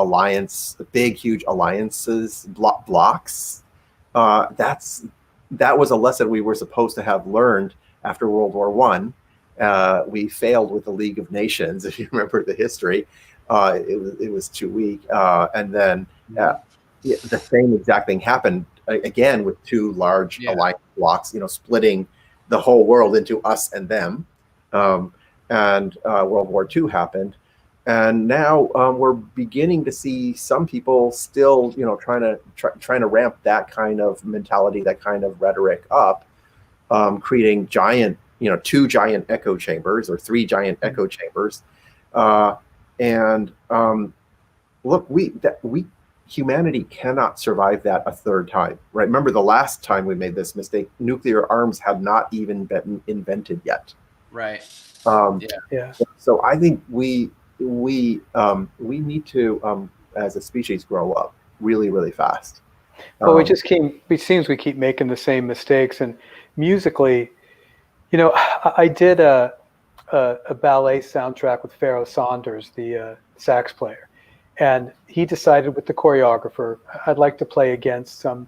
big, huge alliances, blocks. That was a lesson we were supposed to have learned after World War I. We failed with the League of Nations, if you remember the history. It was too weak. And then the same exact thing happened again with two large alliance blocks, splitting the whole world into us and them. And World War II happened. And now we're beginning to see some people still, trying to ramp that kind of mentality, that kind of rhetoric up, creating giant, 2 giant echo chambers or 3 giant echo chambers. And look, humanity cannot survive that a third time, right? Remember the last time we made this mistake, nuclear arms had not even been invented yet. Right. So I think we need to, as a species, grow up really, really fast. Well, it seems we keep making the same mistakes. And musically, I did a ballet soundtrack with Pharoah Saunders, the sax player, and he decided with the choreographer, I'd like to play against some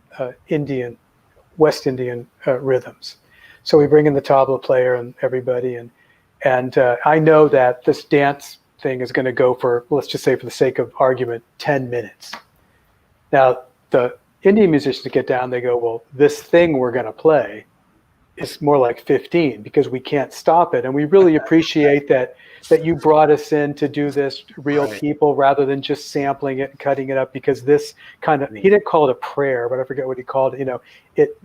West Indian rhythms. So we bring in the tabla player and everybody, and I know that this dance thing is going to go for, let's just say for the sake of argument, 10 minutes. Now, the Indian musicians get down, they go, well, this thing we're going to play is more like 15 because we can't stop it. And we really appreciate that you brought us in to do this real people rather than just sampling it and cutting it up, because this kind of, he didn't call it a prayer, but I forget what he called it.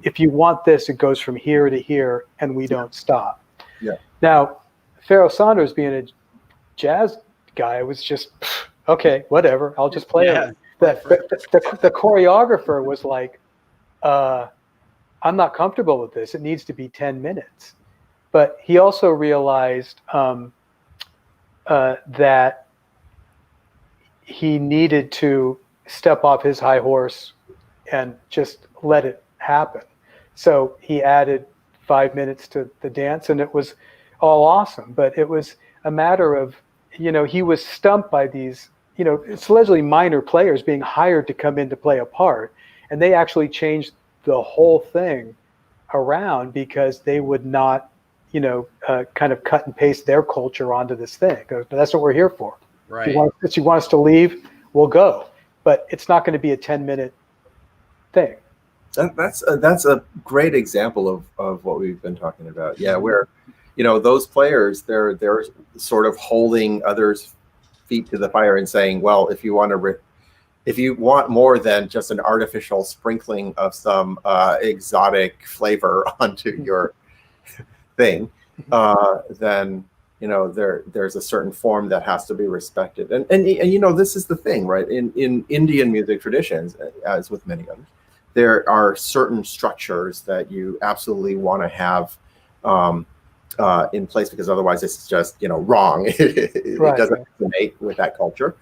If you want this, it goes from here to here and we don't stop. Yeah. Now, Pharoah Saunders being a jazz guy was just, okay, whatever, I'll just play it. The choreographer was like, I'm not comfortable with this. It needs to be 10 minutes. But he also realized that he needed to step off his high horse and just let it happen. So he added 5 minutes to the dance, and it was all awesome. But it was, a matter of, he was stumped by these, it's allegedly minor players being hired to come in to play a part. And they actually changed the whole thing around because they would not, kind of cut and paste their culture onto this thing. That's what we're here for. Right. If you want us to leave, we'll go. But it's not going to be a 10-minute thing. That's a great example of what we've been talking about. Yeah, where, those players, they're sort of holding others' feet to the fire and saying, well, if you want more than just an artificial sprinkling of some exotic flavor onto your thing, then there's a certain form that has to be respected. And this is the thing, right? In Indian music traditions, as with many others, there are certain structures that you absolutely want to have in place, because otherwise it's just wrong. It doesn't resonate with that culture.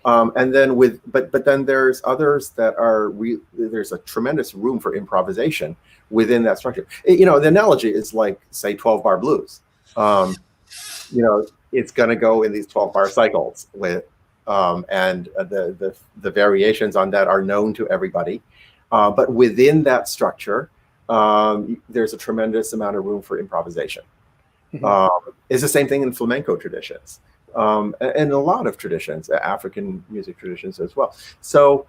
And then but then there's others that are there's a tremendous room for improvisation within that structure. The analogy is like, say, 12-bar blues. It's going to go in these 12-bar cycles with, and the variations on that are known to everybody. But within that structure, there's a tremendous amount of room for improvisation. It's the same thing in flamenco traditions, and a lot of traditions, African music traditions as well. So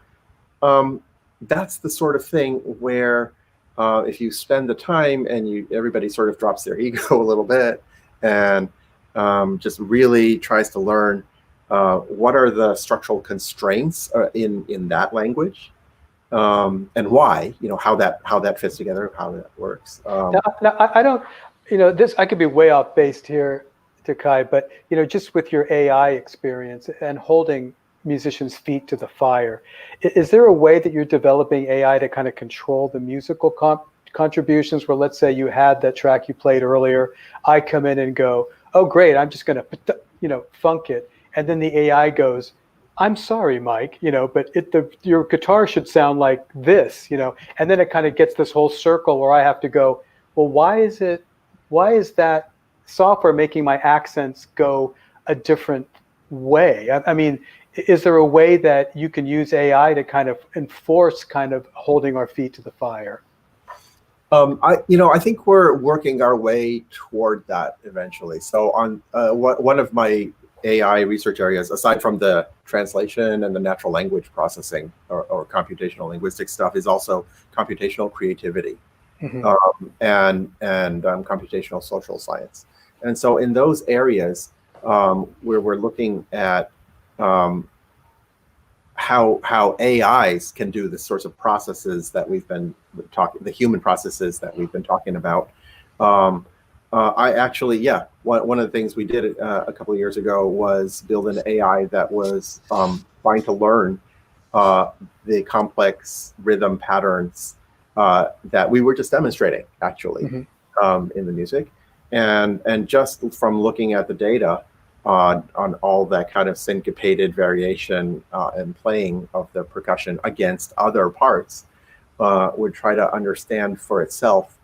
that's the sort of thing where if you spend the time and everybody sort of drops their ego a little bit and just really tries to learn what are the structural constraints in that language. And why, how that fits together, how that works. Now, I don't, this, I could be way off base here, Kai, but, just with your AI experience and holding musicians' feet to the fire, is there a way that you're developing AI to kind of control the musical contributions where, let's say you had that track you played earlier, I come in and go, oh, great, I'm just going to, funk it. And then the AI goes, I'm sorry, Mike, but your guitar should sound like this, and then it kind of gets this whole circle where I have to go, well, why is that software making my accents go a different way? I mean, is there a way that you can use AI to kind of enforce kind of holding our feet to the fire? I think we're working our way toward that eventually. So on one of my AI research areas, aside from the translation and the natural language processing or computational linguistic stuff, is also computational creativity and computational social science. And so in those areas where we're looking at how AIs can do the sorts of processes that we've been talking, the human processes that we've been talking about. I actually, one of the things we did a couple of years ago was build an AI that was trying to learn the complex rhythm patterns that we were just demonstrating, actually, in the music. And just from looking at the data on all that kind of syncopated variation and playing of the percussion against other parts, would try to understand for itself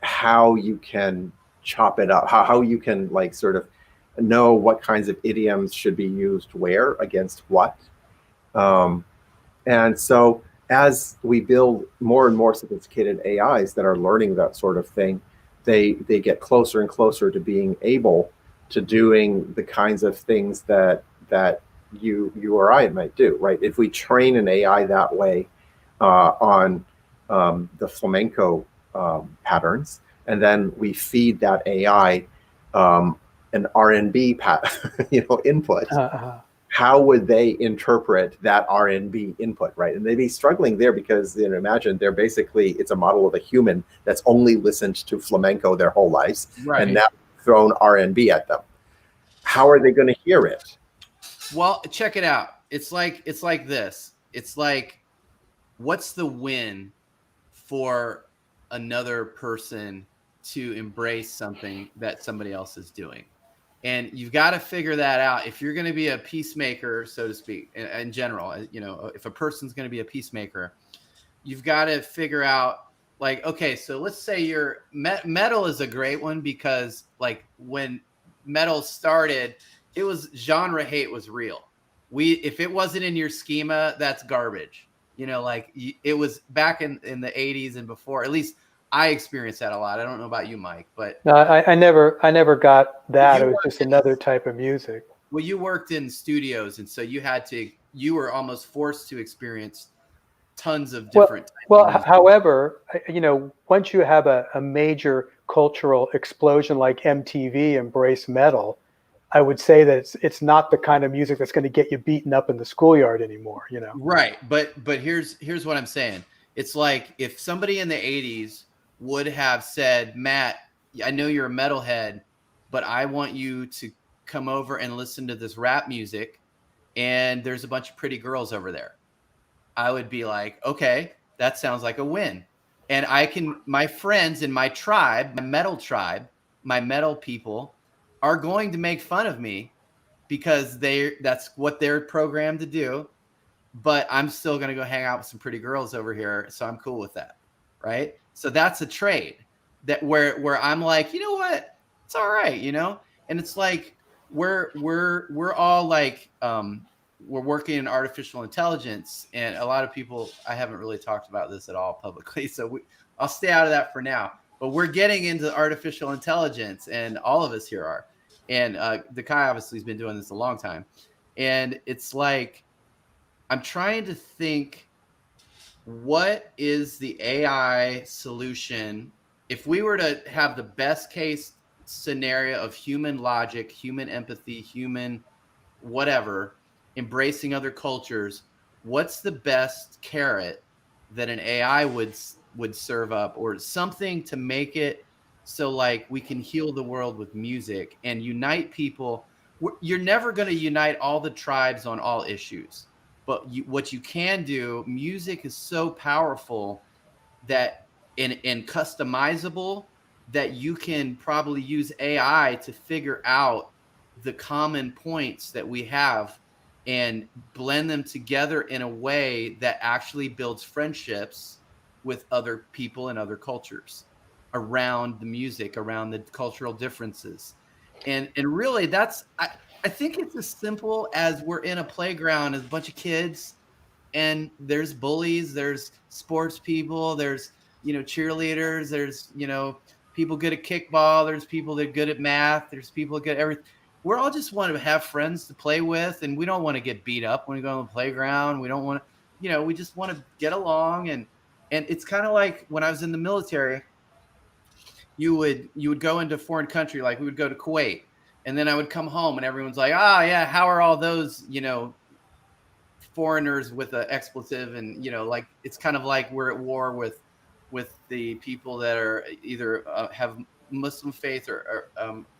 how you can chop it up, how you can like sort of know what kinds of idioms should be used where against what. And so as we build more and more sophisticated AIs that are learning that sort of thing, they get closer and closer to being able to doing the kinds of things that you or I might do, right? If we train an AI that way on the flamenco patterns, and then we feed that AI an R&B input, how would they interpret that R&B input, right? And they'd be struggling there because, imagine it's a model of a human that's only listened to flamenco their whole lives, right, and now thrown R&B at them. How are they going to hear it? Well, check it out. It's like this. It's like, what's the win for another person to embrace something that somebody else is doing? And you've got to figure that out. If you're going to be a peacemaker, so to speak, in general, if a person's going to be a peacemaker, you've got to figure out, like, okay, so let's say your metal is a great one because, like, when metal started, it was genre hate was real. If it wasn't in your schema, that's garbage. You know, like it was back in the 80s and before. At least I experienced that a lot. I don't know about you, Mike, but No, I never got that. You It was worked just in another type of music. well, you worked in studios, and so you were almost forced to experience tons of different types Well, of music. however, you know, once you have a major cultural explosion like MTV embrace metal, I would say that it's not the kind of music that's going to get you beaten up in the schoolyard anymore, you know. Right, but here's what I'm saying. It's like if somebody in the 80s would have said, Matt, I know you're a metalhead, but I want you to come over and listen to this rap music, and there's a bunch of pretty girls over there. I would be like, okay, that sounds like a win. And my friends in my tribe, my metal people are going to make fun of me because that's what they're programmed to do. But I'm still going to go hang out with some pretty girls over here. So I'm cool with that. Right. So that's a trade where I'm like, you know what? It's all right. You know? And it's like, we're all like, we're working in artificial intelligence, and a lot of people, I haven't really talked about this at all publicly. So I'll stay out of that for now, but we're getting into artificial intelligence, and all of us here are. And the Kai obviously has been doing this a long time. And it's like, I'm trying to think, what is the AI solution? If we were to have the best case scenario of human logic, human empathy, human whatever, embracing other cultures, what's the best carrot that an AI would serve up, or something to make it so like we can heal the world with music and unite people? You're never going to unite all the tribes on all issues, but what you can do, music is so powerful that and customizable that you can probably use AI to figure out the common points that we have and blend them together in a way that actually builds friendships with other people and other cultures around the music, around the cultural differences. And really I think it's as simple as we're in a playground as a bunch of kids, and there's bullies, there's sports people, there's, cheerleaders, there's, people good at kickball, there's people that are good at math, there's people good at everything. We're all just want to have friends to play with, and we don't want to get beat up when we go on the playground. We don't want to, we just want to get along. And it's kind of like when I was in the military, you would go into a foreign country, like we would go to Kuwait, and then I would come home and everyone's like, yeah, how are all those, foreigners with an expletive? And, like, it's kind of like we're at war with the people that are either have Muslim faith or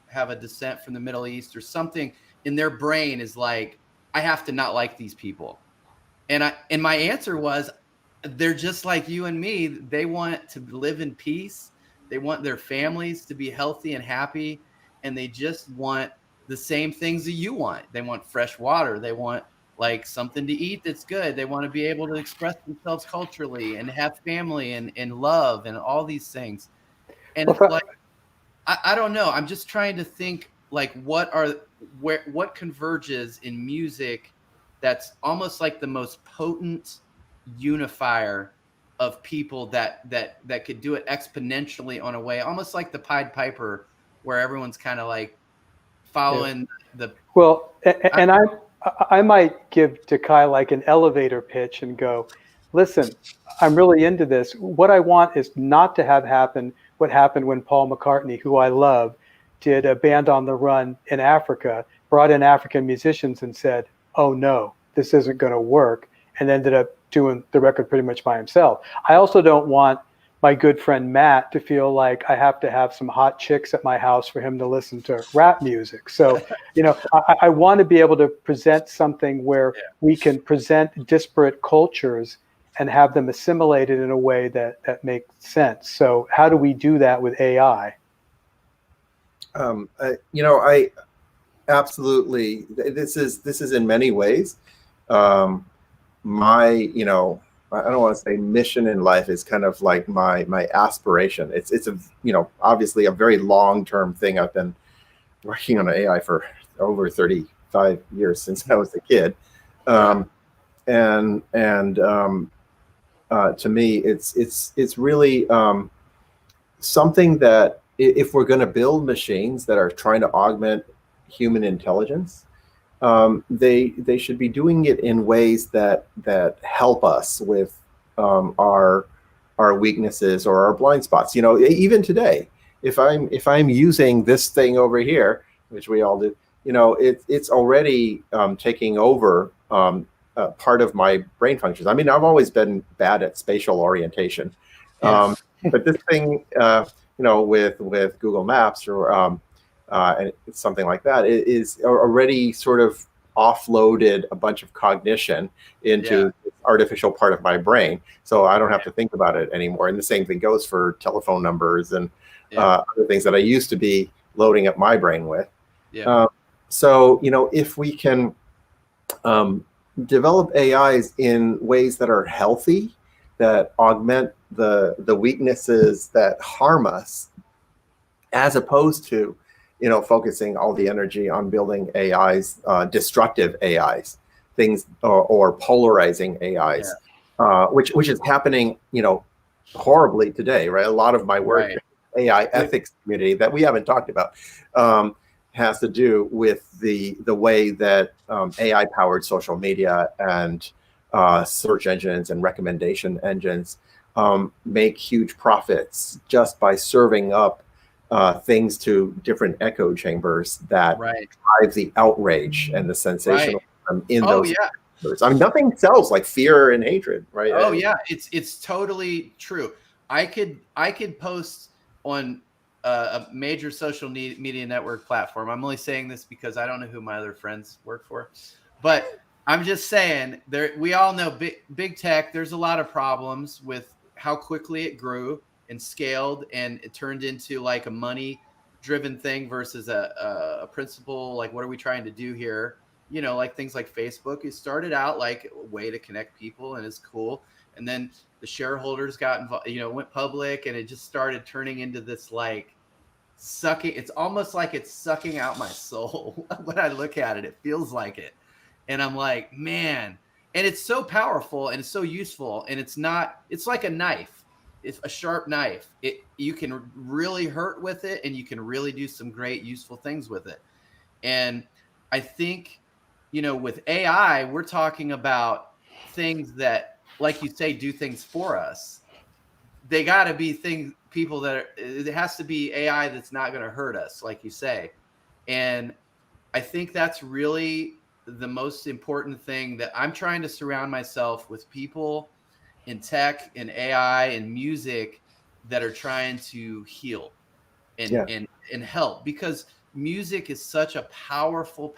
have a descent from the Middle East or something in their brain is like, I have to not like these people. And my answer was, they're just like you and me. They want to live in peace. They want their families to be healthy and happy. And they just want the same things that you want. They want fresh water. They want like something to eat that's good. They want to be able to express themselves culturally and have family and love and all these things. And it's like, I don't know. I'm just trying to think like what converges in music that's almost like the most potent unifier of people that could do it exponentially on a way, almost like the Pied Piper, where everyone's kind of like following the. Well, and I might give to Kai like an elevator pitch and go, listen, I'm really into this. What I want is not to have happen what happened when Paul McCartney, who I love, did a Band on the Run in Africa, brought in African musicians and said, oh no, this isn't going to work, and ended up doing the record pretty much by himself. I also don't want my good friend Matt to feel like I have to have some hot chicks at my house for him to listen to rap music. So, I want to be able to present something where we can present disparate cultures and have them assimilated in a way that makes sense. So how do we do that with AI? I absolutely, this is in many ways, my, I don't want to say mission in life is kind of like my aspiration. It's a, obviously a very long-term thing I've been working on AI for over 35 years since I was a kid. To me, it's really something that if we're going to build machines that are trying to augment human intelligence, they should be doing it in ways that help us with our weaknesses or our blind spots. Even today, if I'm using this thing over here, which we all do, it's already taking over part of my brain functions. I mean, I've always been bad at spatial orientation, but this thing, with Google Maps or and it's something like that, it is already sort of offloaded a bunch of cognition into this artificial part of my brain, so I don't have to think about it anymore. And the same thing goes for telephone numbers and other things that I used to be loading up my brain with. So if we can develop AIs in ways that are healthy, that augment the weaknesses that harm us, as opposed to focusing all the energy on building AIs, destructive AIs, things or polarizing AIs, which is happening horribly today, right? A lot of my work in the AI ethics community that we haven't talked about has to do with the way that AI powered social media and search engines and recommendation engines make huge profits just by serving up things to different echo chambers that drive the outrage and the sensationalism in those. I mean, nothing sells like fear and hatred, right? Oh yeah, it's totally true. I could post on a major social media network platform. I'm only saying this because I don't know who my other friends work for, but I'm just saying we all know big tech. There's a lot of problems with how quickly it grew and scaled, and it turned into like a money-driven thing versus a principle. Like, what are we trying to do here? Like things like Facebook. It started out like a way to connect people, and it's cool. And then the shareholders got involved, went public, and it just started turning into this like sucking. It's almost like it's sucking out my soul. When I look at it, it feels like it. And I'm like, man, and it's so powerful and it's so useful. And it's like a knife. It's a sharp knife. You can really hurt with it, and you can really do some great useful things with it. And I think, with AI, we're talking about things that, like you say, do things for us. They got to be people that it has to be AI that's not going to hurt us, like you say. And I think that's really the most important thing, that I'm trying to surround myself with people in tech and AI and music that are trying to heal and help, because music is such a powerful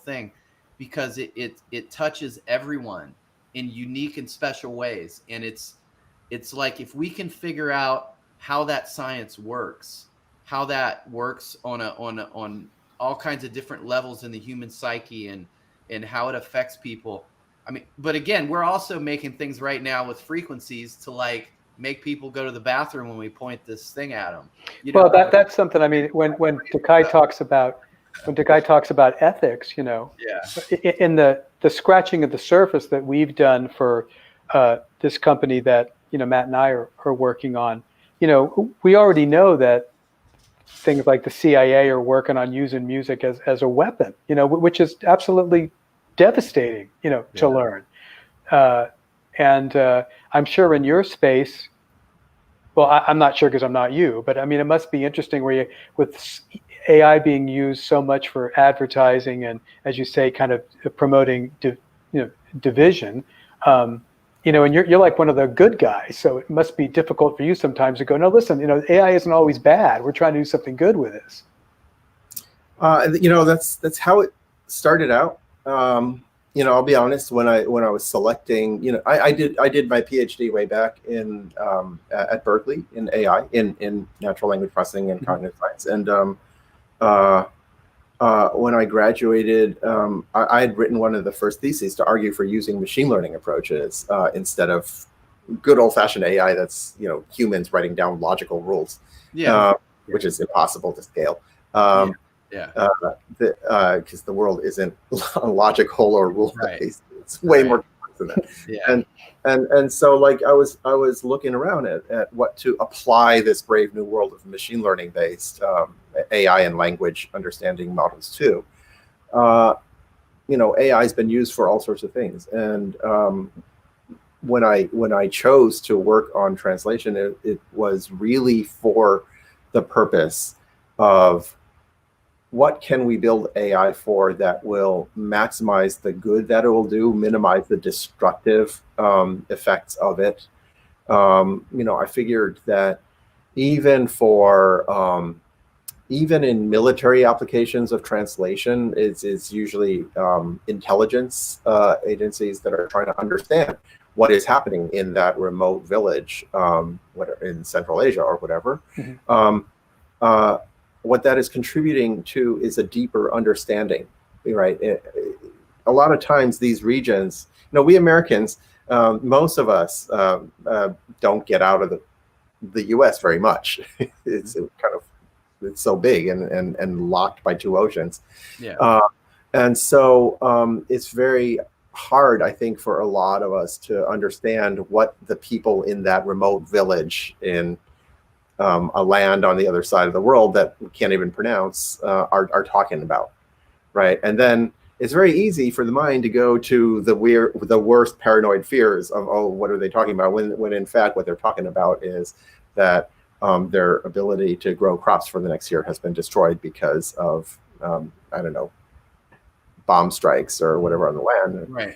thing, because it touches everyone in unique and special ways. And it's like, if we can figure out how that science works, how that works on all kinds of different levels in the human psyche and how it affects people. I mean, but again, we're also making things right now with frequencies to like make people go to the bathroom when we point this thing at them. Well, that's something. I mean, when Takai talks about ethics, in the scratching of the surface that we've done for this company that Matt and I are working on, we already know that things like the CIA are working on using music as a weapon, which is absolutely devastating, to learn. And I'm sure in your space, well, I'm not sure because I'm not you, but I mean, it must be interesting where with AI being used so much for advertising and, as you say, kind of promoting, division, and you're like one of the good guys. So it must be difficult for you sometimes to go, no, listen, AI isn't always bad. We're trying to do something good with this. That's how it started out. I'll be honest, when I was selecting, I did my PhD way back in at Berkeley in AI, in natural language processing and cognitive science. And when I graduated, I had written one of the first theses to argue for using machine learning approaches instead of good old-fashioned AI that's humans writing down logical rules, which is impossible to scale. Yeah. Because the world isn't logical or rule based. It's way more complex than that. Yeah. And so like I was looking around at what to apply this brave new world of machine learning based AI and language understanding models to. AI has been used for all sorts of things, and when I chose to work on translation, it was really for the purpose of what can we build AI for that will maximize the good that it will do, minimize the destructive effects of it. I figured that even even in military applications of translation, it's usually intelligence agencies that are trying to understand what is happening in that remote village, in Central Asia or whatever. Mm-hmm. What that is contributing to is a deeper understanding, right? A lot of times these regions, we Americans, most of us don't get out of the U.S. very much. It's so big and locked by two oceans. Yeah. And so it's very hard, I think, for a lot of us to understand what the people in that remote village in a land on the other side of the world that we can't even pronounce are talking about, right? And then it's very easy for the mind to go to the worst paranoid fears of, oh, what are they talking about? When in fact what they're talking about is that their ability to grow crops for the next year has been destroyed because of I don't know, bomb strikes or whatever on the land, right?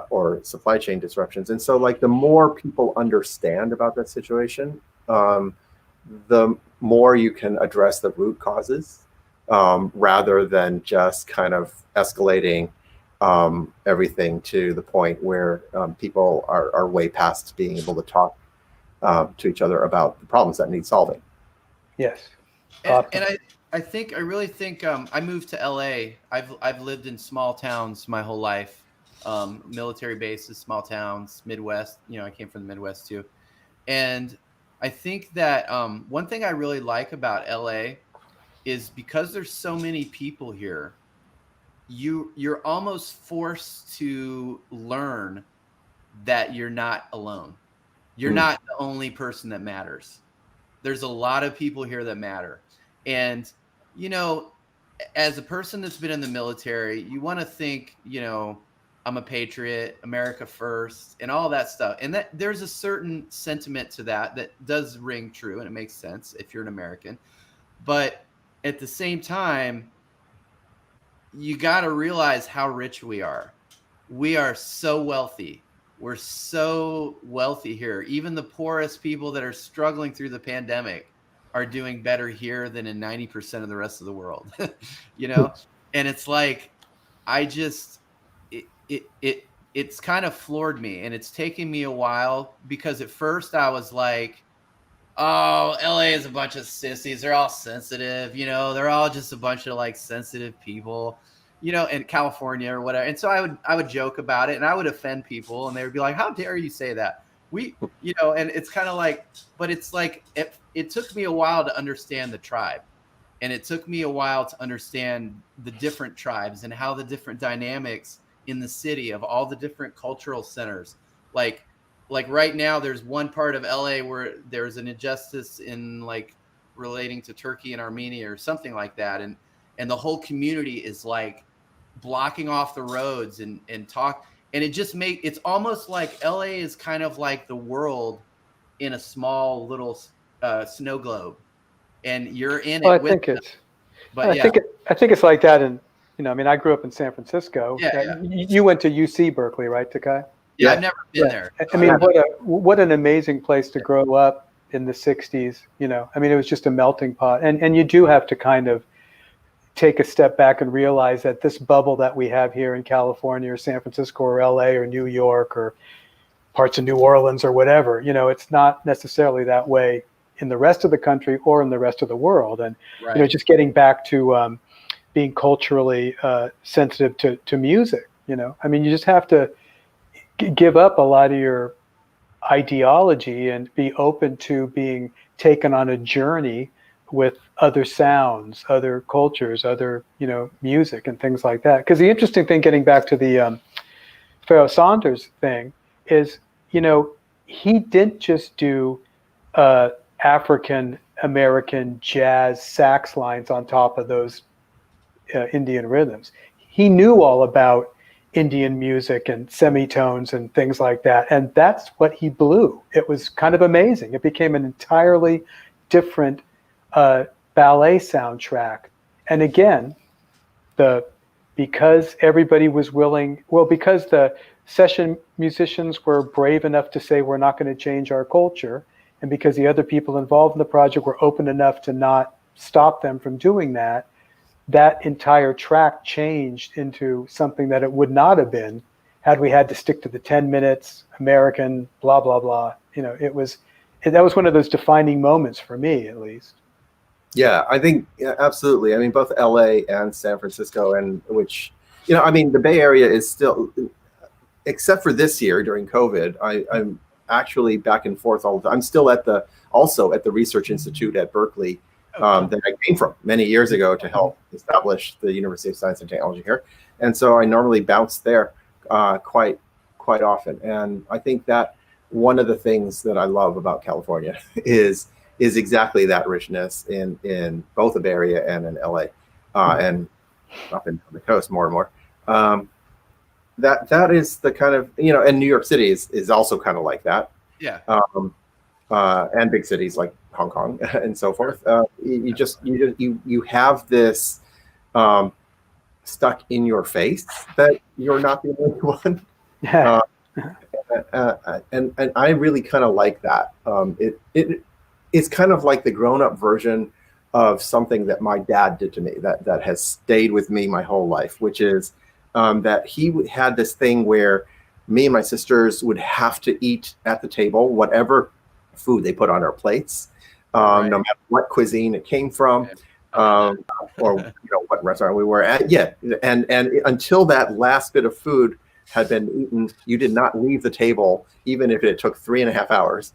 Or supply chain disruptions. And so, like, the more people understand about that situation, the more you can address the root causes, rather than just kind of escalating everything to the point where people are way past being able to talk to each other about the problems that need solving. Yes. And I really think I moved to LA. I've lived in small towns my whole life, military bases, small towns, Midwest. I came from the Midwest too. And I think that one thing I really like about LA is because there's so many people here, you're almost forced to learn that you're not alone. You're not the only person that matters. There's a lot of people here that matter. And, as a person that's been in the military, you want to think, I'm a patriot, America first, and all that stuff. And that there's a certain sentiment to that does ring true, and it makes sense if you're an American. But at the same time, you got to realize how rich we are. We are so wealthy. We're so wealthy here. Even the poorest people that are struggling through the pandemic are doing better here than in 90% of the rest of the world. And it's like, it's kind of floored me, and it's taken me a while, because at first I was like, oh, LA is a bunch of sissies. They're all sensitive, they're all just a bunch of like sensitive people, in California or whatever. And so I would joke about it, and I would offend people, and they would be like, how dare you say that? And it's kind of like, but it's like, it took me a while to understand the tribe. And it took me a while to understand the different tribes and how the different dynamics in the city of all the different cultural centers. Like right now, there's one part of LA where there's an injustice in like relating to Turkey and Armenia or something like that. And the whole community is like blocking off the roads and talk. And it's almost like LA is kind of like the world in a small little snow globe. And you're in it. I think it's like that. And I grew up in San Francisco. Yeah. You went to UC Berkeley, right, Takai? Yeah, I've never been there. I mean, what an amazing place to grow up in the 60s. It was just a melting pot. And you do have to kind of take a step back and realize that this bubble that we have here in California or San Francisco or LA or New York or parts of New Orleans or whatever, it's not necessarily that way in the rest of the country or in the rest of the world. And, just getting back to being culturally sensitive to music, you just have to give up a lot of your ideology and be open to being taken on a journey with other sounds, other cultures, other, music and things like that. Because the interesting thing, getting back to the Pharoah Saunders thing, is, he didn't just do African American jazz sax lines on top of those Indian rhythms. He knew all about Indian music and semitones and things like that. And that's what he blew. It was kind of amazing. It became an entirely different ballet soundtrack. And again, because everybody was willing, because the session musicians were brave enough to say, we're not going to change our culture, and because the other people involved in the project were open enough to not stop them from doing that, that entire track changed into something that it would not have been had we had to stick to the 10 minutes, American, blah, blah, blah. That was one of those defining moments for me, at least. Yeah, I think absolutely. I mean, both LA and San Francisco, and which, the Bay Area is still, except for this year during COVID, I'm actually back and forth all the time. I'm still also at the Research Institute at Berkeley that I came from many years ago to help establish the University of Science and Technology here. And so I normally bounce there quite often. And I think that one of the things that I love about California is exactly that richness in both the Bay Area and in LA and up and down the coast more and more. That is the kind of, and New York City is also kind of like that. Yeah. And big cities like Hong Kong and so forth. You have this stuck in your face that you're not the only one. And I really kind of like that. It's kind of like the grown-up version of something that my dad did to me that has stayed with me my whole life, which is that he had this thing where me and my sisters would have to eat at the table whatever food they put on our plates, no matter what cuisine it came from, or what restaurant we were at. Yeah, and until that last bit of food had been eaten, you did not leave the table, even if it took 3.5 hours.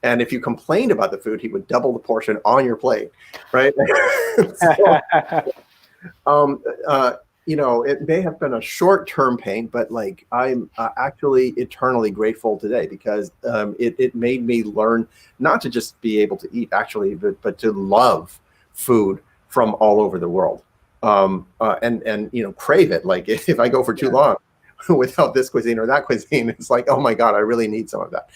And if you complained about the food, he would double the portion on your plate, right? It may have been a short-term pain, but like I'm actually eternally grateful today because it made me learn not to just be able to eat, actually, but to love food from all over the world, and crave it. Like if I go for too long without this cuisine or that cuisine, it's like, oh my God, I really need some of that.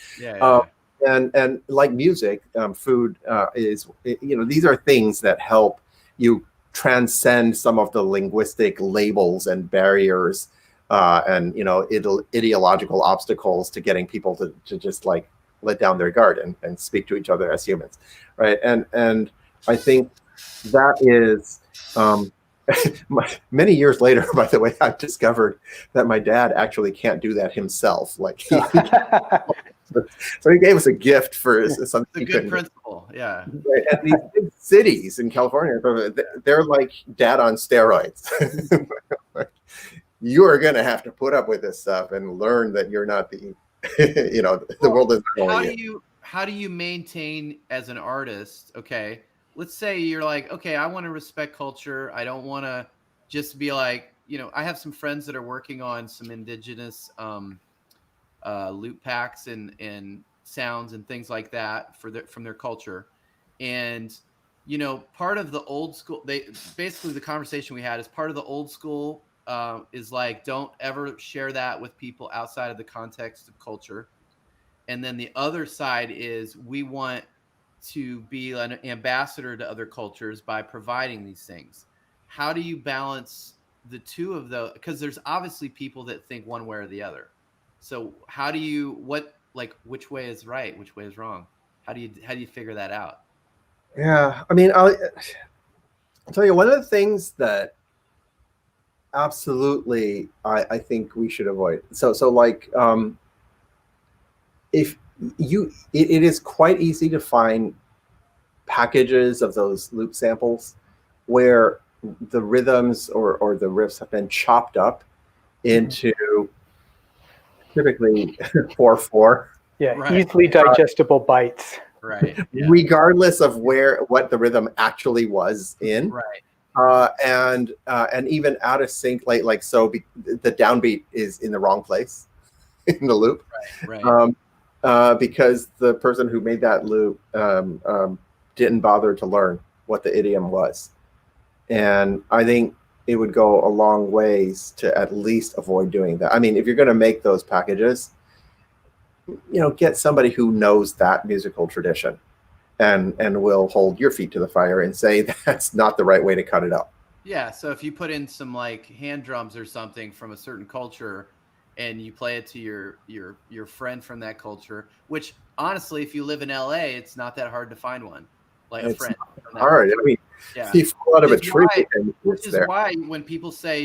And like music, food is, these are things that help you transcend some of the linguistic labels and barriers and ideological obstacles to getting people to just like let down their guard and speak to each other as humans, right? And I think that is many years later, by the way, I've discovered that my dad actually can't do that himself. Like so he gave us a gift for something. It's a good principle, yeah. And these big cities in California, they're like dad on steroids. You are going to have to put up with this stuff and learn that you're not the, the world is going. How do you maintain as an artist? Okay, let's say you're like, okay, I want to respect culture. I don't want to just be like, I have some friends that are working on some indigenous loop packs and sounds and things like that from their culture. And, part of the old school, basically the conversation we had is part of the old school is like, don't ever share that with people outside of the context of culture. And then the other side is we want to be an ambassador to other cultures by providing these things. How do you balance the two of those? Because there's obviously people that think one way or the other. So how do you, which way is right? Which way is wrong? How do you figure that out? Yeah. I mean, I'll tell you, one of the things that absolutely I think we should avoid. So like, if it is quite easy to find packages of those loop samples where the rhythms or the riffs have been chopped up into typically 4/4. Yeah, right. Easily digestible bites. Right. Yeah. regardless of what the rhythm actually was in. Right. And even out of sync, the downbeat is in the wrong place in the loop. Right. Because the person who made that loop didn't bother to learn what the idiom was. And I think it would go a long ways to at least avoid doing that. I mean, if you're going to make those packages, get somebody who knows that musical tradition and will hold your feet to the fire and say that's not the right way to cut it up. Yeah. So if you put in some like hand drums or something from a certain culture, and you play it to your friend from that culture, which honestly, if you live in LA, it's not that hard to find one, like a friend. From that hard. culture. I mean, Yeah. you fall out of a tree, Which is why when people say,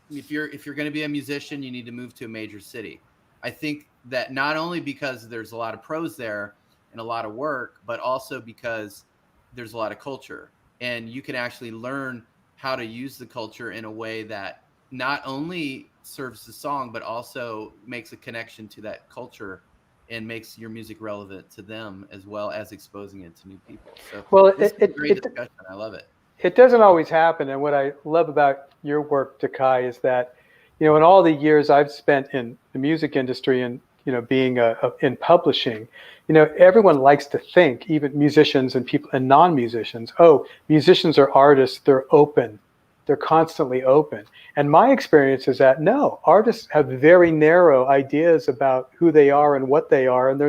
if you're going to be a musician, you need to move to a major city. I think that not only because there's a lot of pros there and a lot of work, but also because there's a lot of culture, and you can actually learn how to use the culture in a way that not only serves the song, but also makes a connection to that culture and makes your music relevant to them, as well as exposing it to new people. So Well, this is a great discussion. I love it. It doesn't always happen. And what I love about your work, Takai, is that, in all the years I've spent in the music industry and, being in publishing, everyone likes to think, even musicians and people and non-musicians, oh, musicians are artists, they're open. They're constantly open. And my experience is that no, artists have very narrow ideas about who they are and what they are. And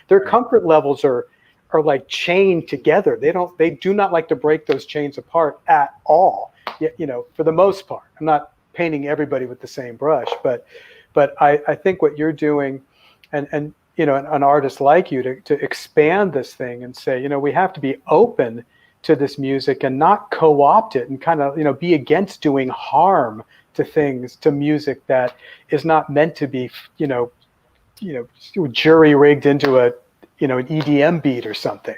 their comfort levels are like chained together. They do not like to break those chains apart at all. For the most part. I'm not painting everybody with the same brush, but I think what you're doing and an artist like you to expand this thing and say, we have to be open to this music and not co-opt it and kind of, be against doing harm to music that is not meant to be, jury rigged into an EDM beat or something,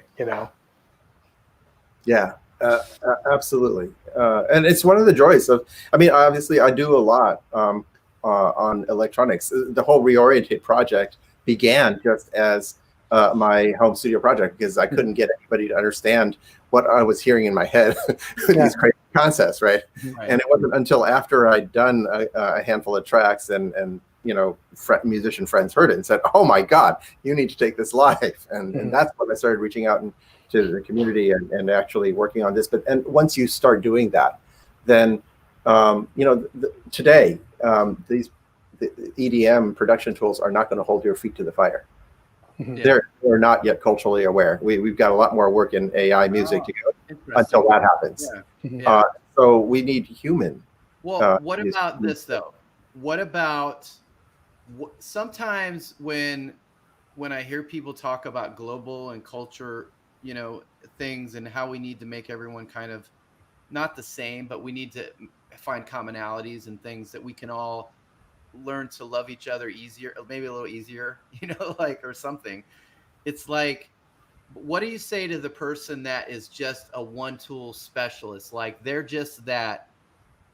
Yeah, absolutely. And it's one of the joys of, obviously I do a lot on electronics. The whole ReOrientate project began just as my home studio project because I couldn't get anybody to understand what I was hearing in my head, these crazy concepts, right? And it wasn't until after I'd done a handful of tracks and musician friends heard it and said, "Oh my God, you need to take this live." And that's when I started reaching out to the community and actually working on this. And once you start doing that, then today the EDM production tools are not going to hold your feet to the fire. They're not yet culturally aware. We've got a lot more work in AI music to go until that happens. So we need human. Well, what about this though? What about sometimes when I hear people talk about global and culture, things and how we need to make everyone kind of not the same, but we need to find commonalities and things that we can all learn to love each other easier, maybe a little easier, or something. It's like, what do you say to the person that is just a one tool specialist? Like they're just that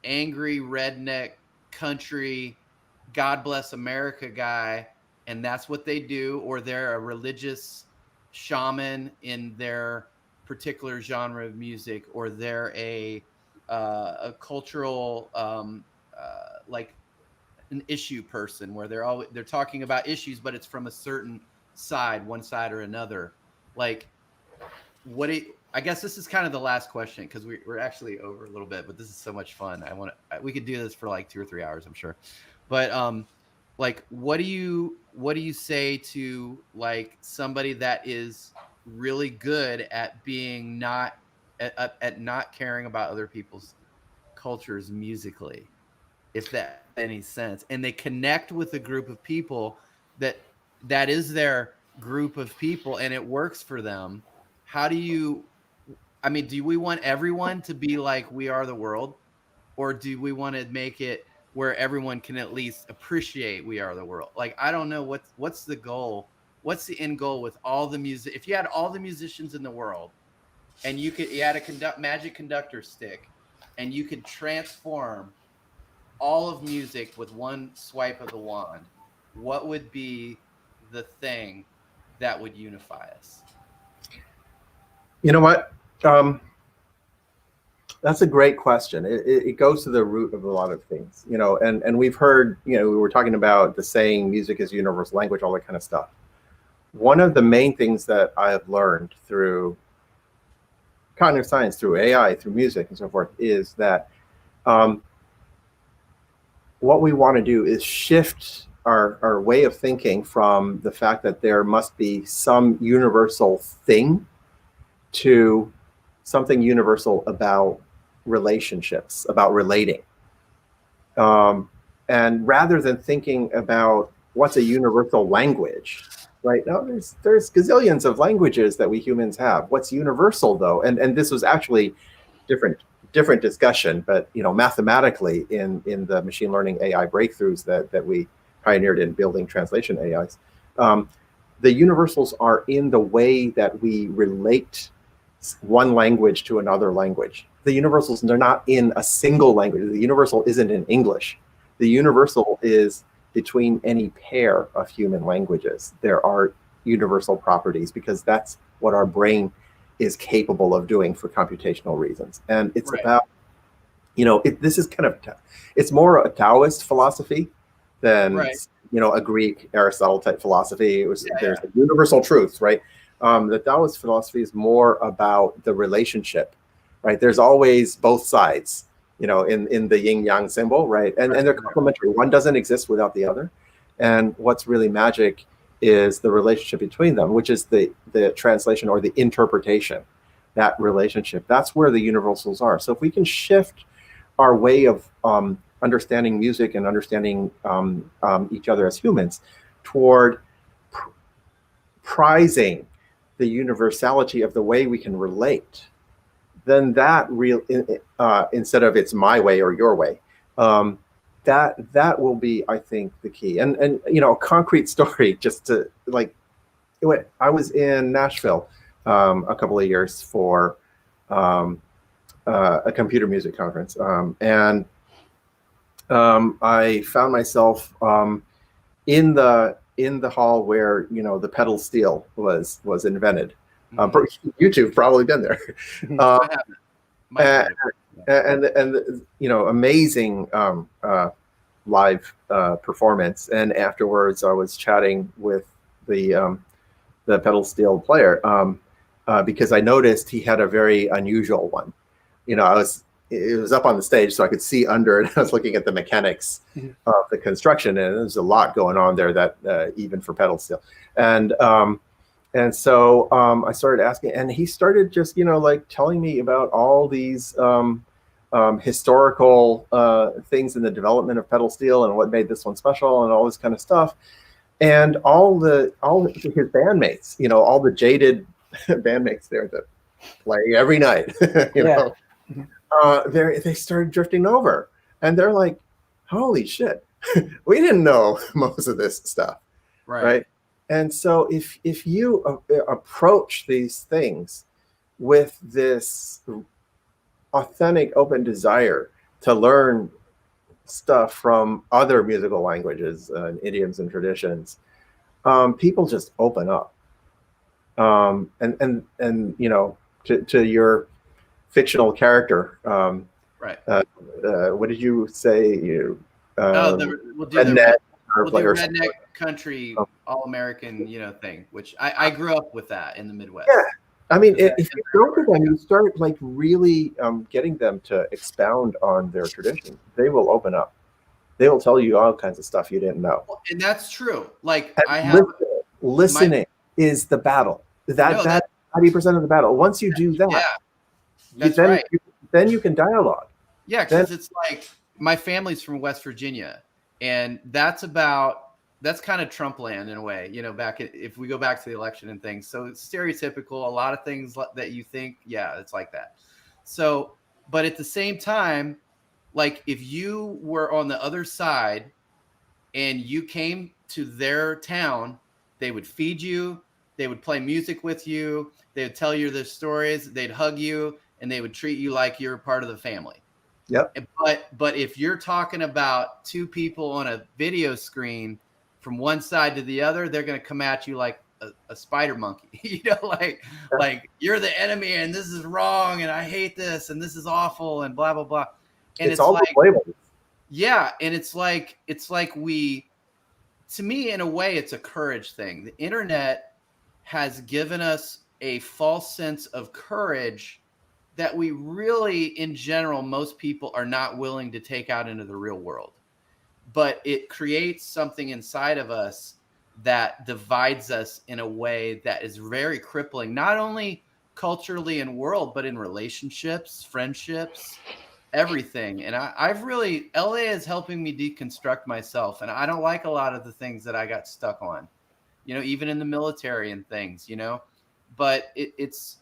angry redneck country, God bless America guy, and that's what they do, or they're a religious shaman in their particular genre of music, or they're a cultural like an issue person where they're talking about issues, but it's from a certain side, one side or another. Like, I guess this is kind of the last question because we're actually over a little bit, but this is so much fun. We could do this for like 2 or 3 hours, I'm sure. But like, what do you say to like somebody that is really good at being not caring about other people's cultures musically, if that makes any sense, and they connect with a group of people that is their group of people and it works for them? How do you, do we want everyone to be like We Are the World, or do we want to make it where everyone can at least appreciate We Are the World? Like, I don't know what's the goal. What's the end goal with all the music? If you had all the musicians in the world and you had a magic conductor stick and you could transform all of music with one swipe of the wand, what would be the thing that would unify us? You know what? That's a great question. It goes to the root of a lot of things, you know, and we've heard, you know, we were talking about the saying music is universal language, all that kind of stuff. One of the main things that I have learned through cognitive science, through AI, through music and so forth, is that what we want to do is shift our way of thinking from the fact that there must be some universal thing to something universal about relationships, about relating. And rather than thinking about what's a universal language, right? Now there's gazillions of languages that we humans have. What's universal though? And this was actually different discussion, but you know, mathematically in the machine learning AI breakthroughs that we pioneered in building translation AIs, the universals are in the way that we relate one language to another language. The universals, they're not in a single language. The universal isn't in English. The universal is between any pair of human languages. There are universal properties because that's what our brain is capable of doing for computational reasons. And it's about, you know, this is kind of, it's more a Taoist philosophy than, you know, a Greek Aristotle type philosophy. There's a universal truth, right? The Taoist philosophy is more about the relationship, right? There's always both sides, you know, in the yin yang symbol, right? And they're complementary. One doesn't exist without the other. And what's really magic is the relationship between them, which is the translation or the interpretation, that relationship. That's where the universals are. So if we can shift our way of understanding music and understanding each other as humans toward prizing the universality of the way we can relate, then that instead of it's my way or your way, that will be, I think, the key. And you know, a concrete story, just to like, I was in Nashville a couple of years for a computer music conference, and I found myself in the hall where, you know, the pedal steel was invented. You two have probably been there. And you know, amazing live performance. And afterwards, I was chatting with the pedal steel player because I noticed he had a very unusual one. You know, it was up on the stage, so I could see under it. I was looking at the mechanics of the construction, and there's a lot going on there that even for pedal steel. And so I started asking, and he started just, you know, like telling me about all these historical things in the development of pedal steel and what made this one special and all this kind of stuff. And all his bandmates, you know, all the jaded bandmates there that play every night, you know, they started drifting over, and they're like, holy shit, we didn't know most of this stuff. Right. And so if you approach these things with this authentic, open desire to learn stuff from other musical languages and idioms and traditions, people just open up. And you know, to your fictional character, what did you say? We'll do the redneck country all-American, you know, thing, which I grew up with that in the Midwest. Yeah, I mean, if you go to them, you start like really getting them to expound on their tradition, they will open up. They will tell you all kinds of stuff you didn't know. And that's true. Like, listening is the battle. That's 90% of the battle. Once you do that, then you can dialogue. Yeah, because it's like, my family's from West Virginia, and that's kind of Trump land in a way, you know, if we go back to the election and things. So it's stereotypical, a lot of things that you think, yeah, it's like that. So, but at the same time, like, if you were on the other side and you came to their town, they would feed you, they would play music with you, they would tell you their stories, they'd hug you, and they would treat you like you're part of the family. Yep. But if you're talking about two people on a video screen from one side to the other, they're going to come at you like a spider monkey, like you're the enemy and this is wrong and I hate this and this is awful and blah blah blah. And it's all like, the labels. yeah, and it's like to me, in a way, it's a courage thing. The internet has given us a false sense of courage that we really, in general, most people are not willing to take out into the real world. But it creates something inside of us that divides us in a way that is very crippling, not only culturally and world, but in relationships, friendships, everything. And I've really, LA is helping me deconstruct myself. And I don't like a lot of the things that I got stuck on, even in the military and things, but it's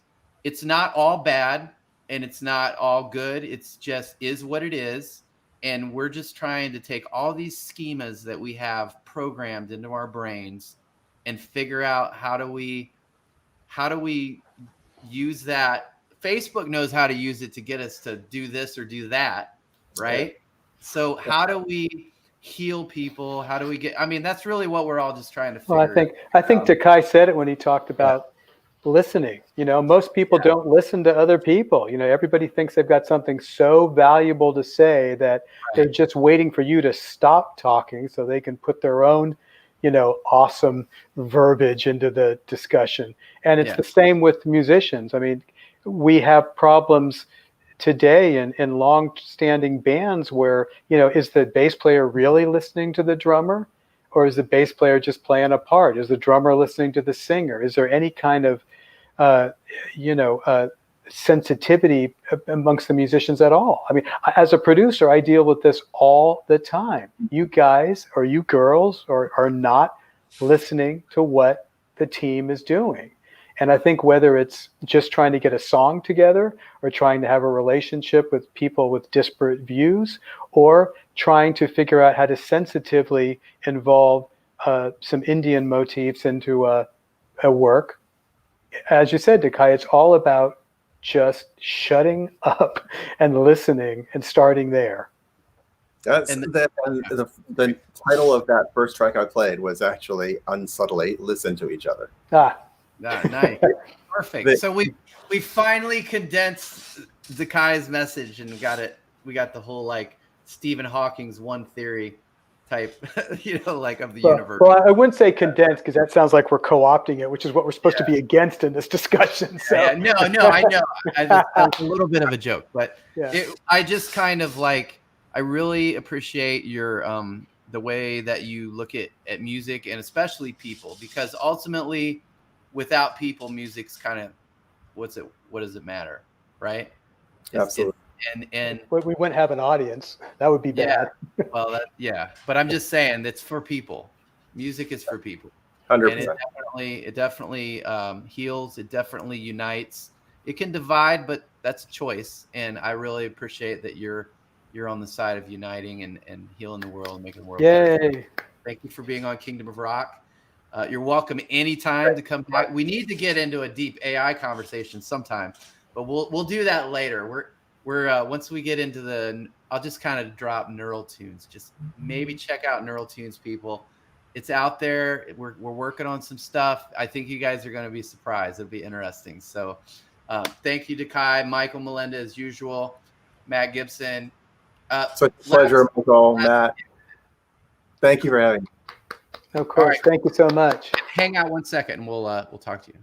not all bad and it's not all good. It's just is what it is. And we're just trying to take all these schemas that we have programmed into our brains and figure out how do we use that. Facebook knows how to use it to get us to do this or do that, right? Yeah. So how do we heal people? How do we get? I mean, that's really what we're all just trying to figure. Well, I think Takai said it when he talked about listening. Most people don't listen to other people. Everybody thinks they've got something so valuable to say that they're just waiting for you to stop talking so they can put their own awesome verbiage into the discussion. And it's the same with musicians. I mean, we have problems today in long-standing bands where, is the bass player really listening to the drummer, or is the bass player just playing a part? Is the drummer listening to the singer? Is there any kind of, sensitivity amongst the musicians at all? I mean, as a producer, I deal with this all the time. You guys or you girls are not listening to what the team is doing. And I think whether it's just trying to get a song together or trying to have a relationship with people with disparate views or trying to figure out how to sensitively involve some Indian motifs into a work, as you said, Takai, it's all about just shutting up and listening and starting there. That's the title of that first track I played was actually Unsubtly Listen to Each Other. Nice. Perfect. So we finally condensed Takai's message and we got the whole like Stephen Hawking's one theory type, of the universe. Well, I wouldn't say condensed because that sounds like we're co-opting it, which is what we're supposed to be against in this discussion. So. Yeah, no, I know. That's a little bit of a joke, but I just kind of I really appreciate your the way that you look at music and especially people, because ultimately without people, music's kind of what does it matter, right? Absolutely. And we wouldn't have an audience. That would be bad. Well, but I'm just saying it's for people. Music is for people. 100%. And it definitely heals. It definitely unites. It can divide, but that's a choice. And I really appreciate that you're on the side of uniting and healing the world and making the world better. Thank you for being on Kingdom of Rock. You're welcome anytime to come back. We need to get into a deep AI conversation sometime, but we'll do that later. We're once we get into I'll just kind of drop Neural Tunes. Just maybe check out Neural Tunes, people. It's out there. We're working on some stuff. I think you guys are going to be surprised. It'll be interesting. So thank you to Kai, Michael Melinda, as usual, Matt Gibson. Such a pleasure, Michael, Matt. Thank you for having me. Of course. Right. Thank you so much. Hang out 1 second and we'll talk to you.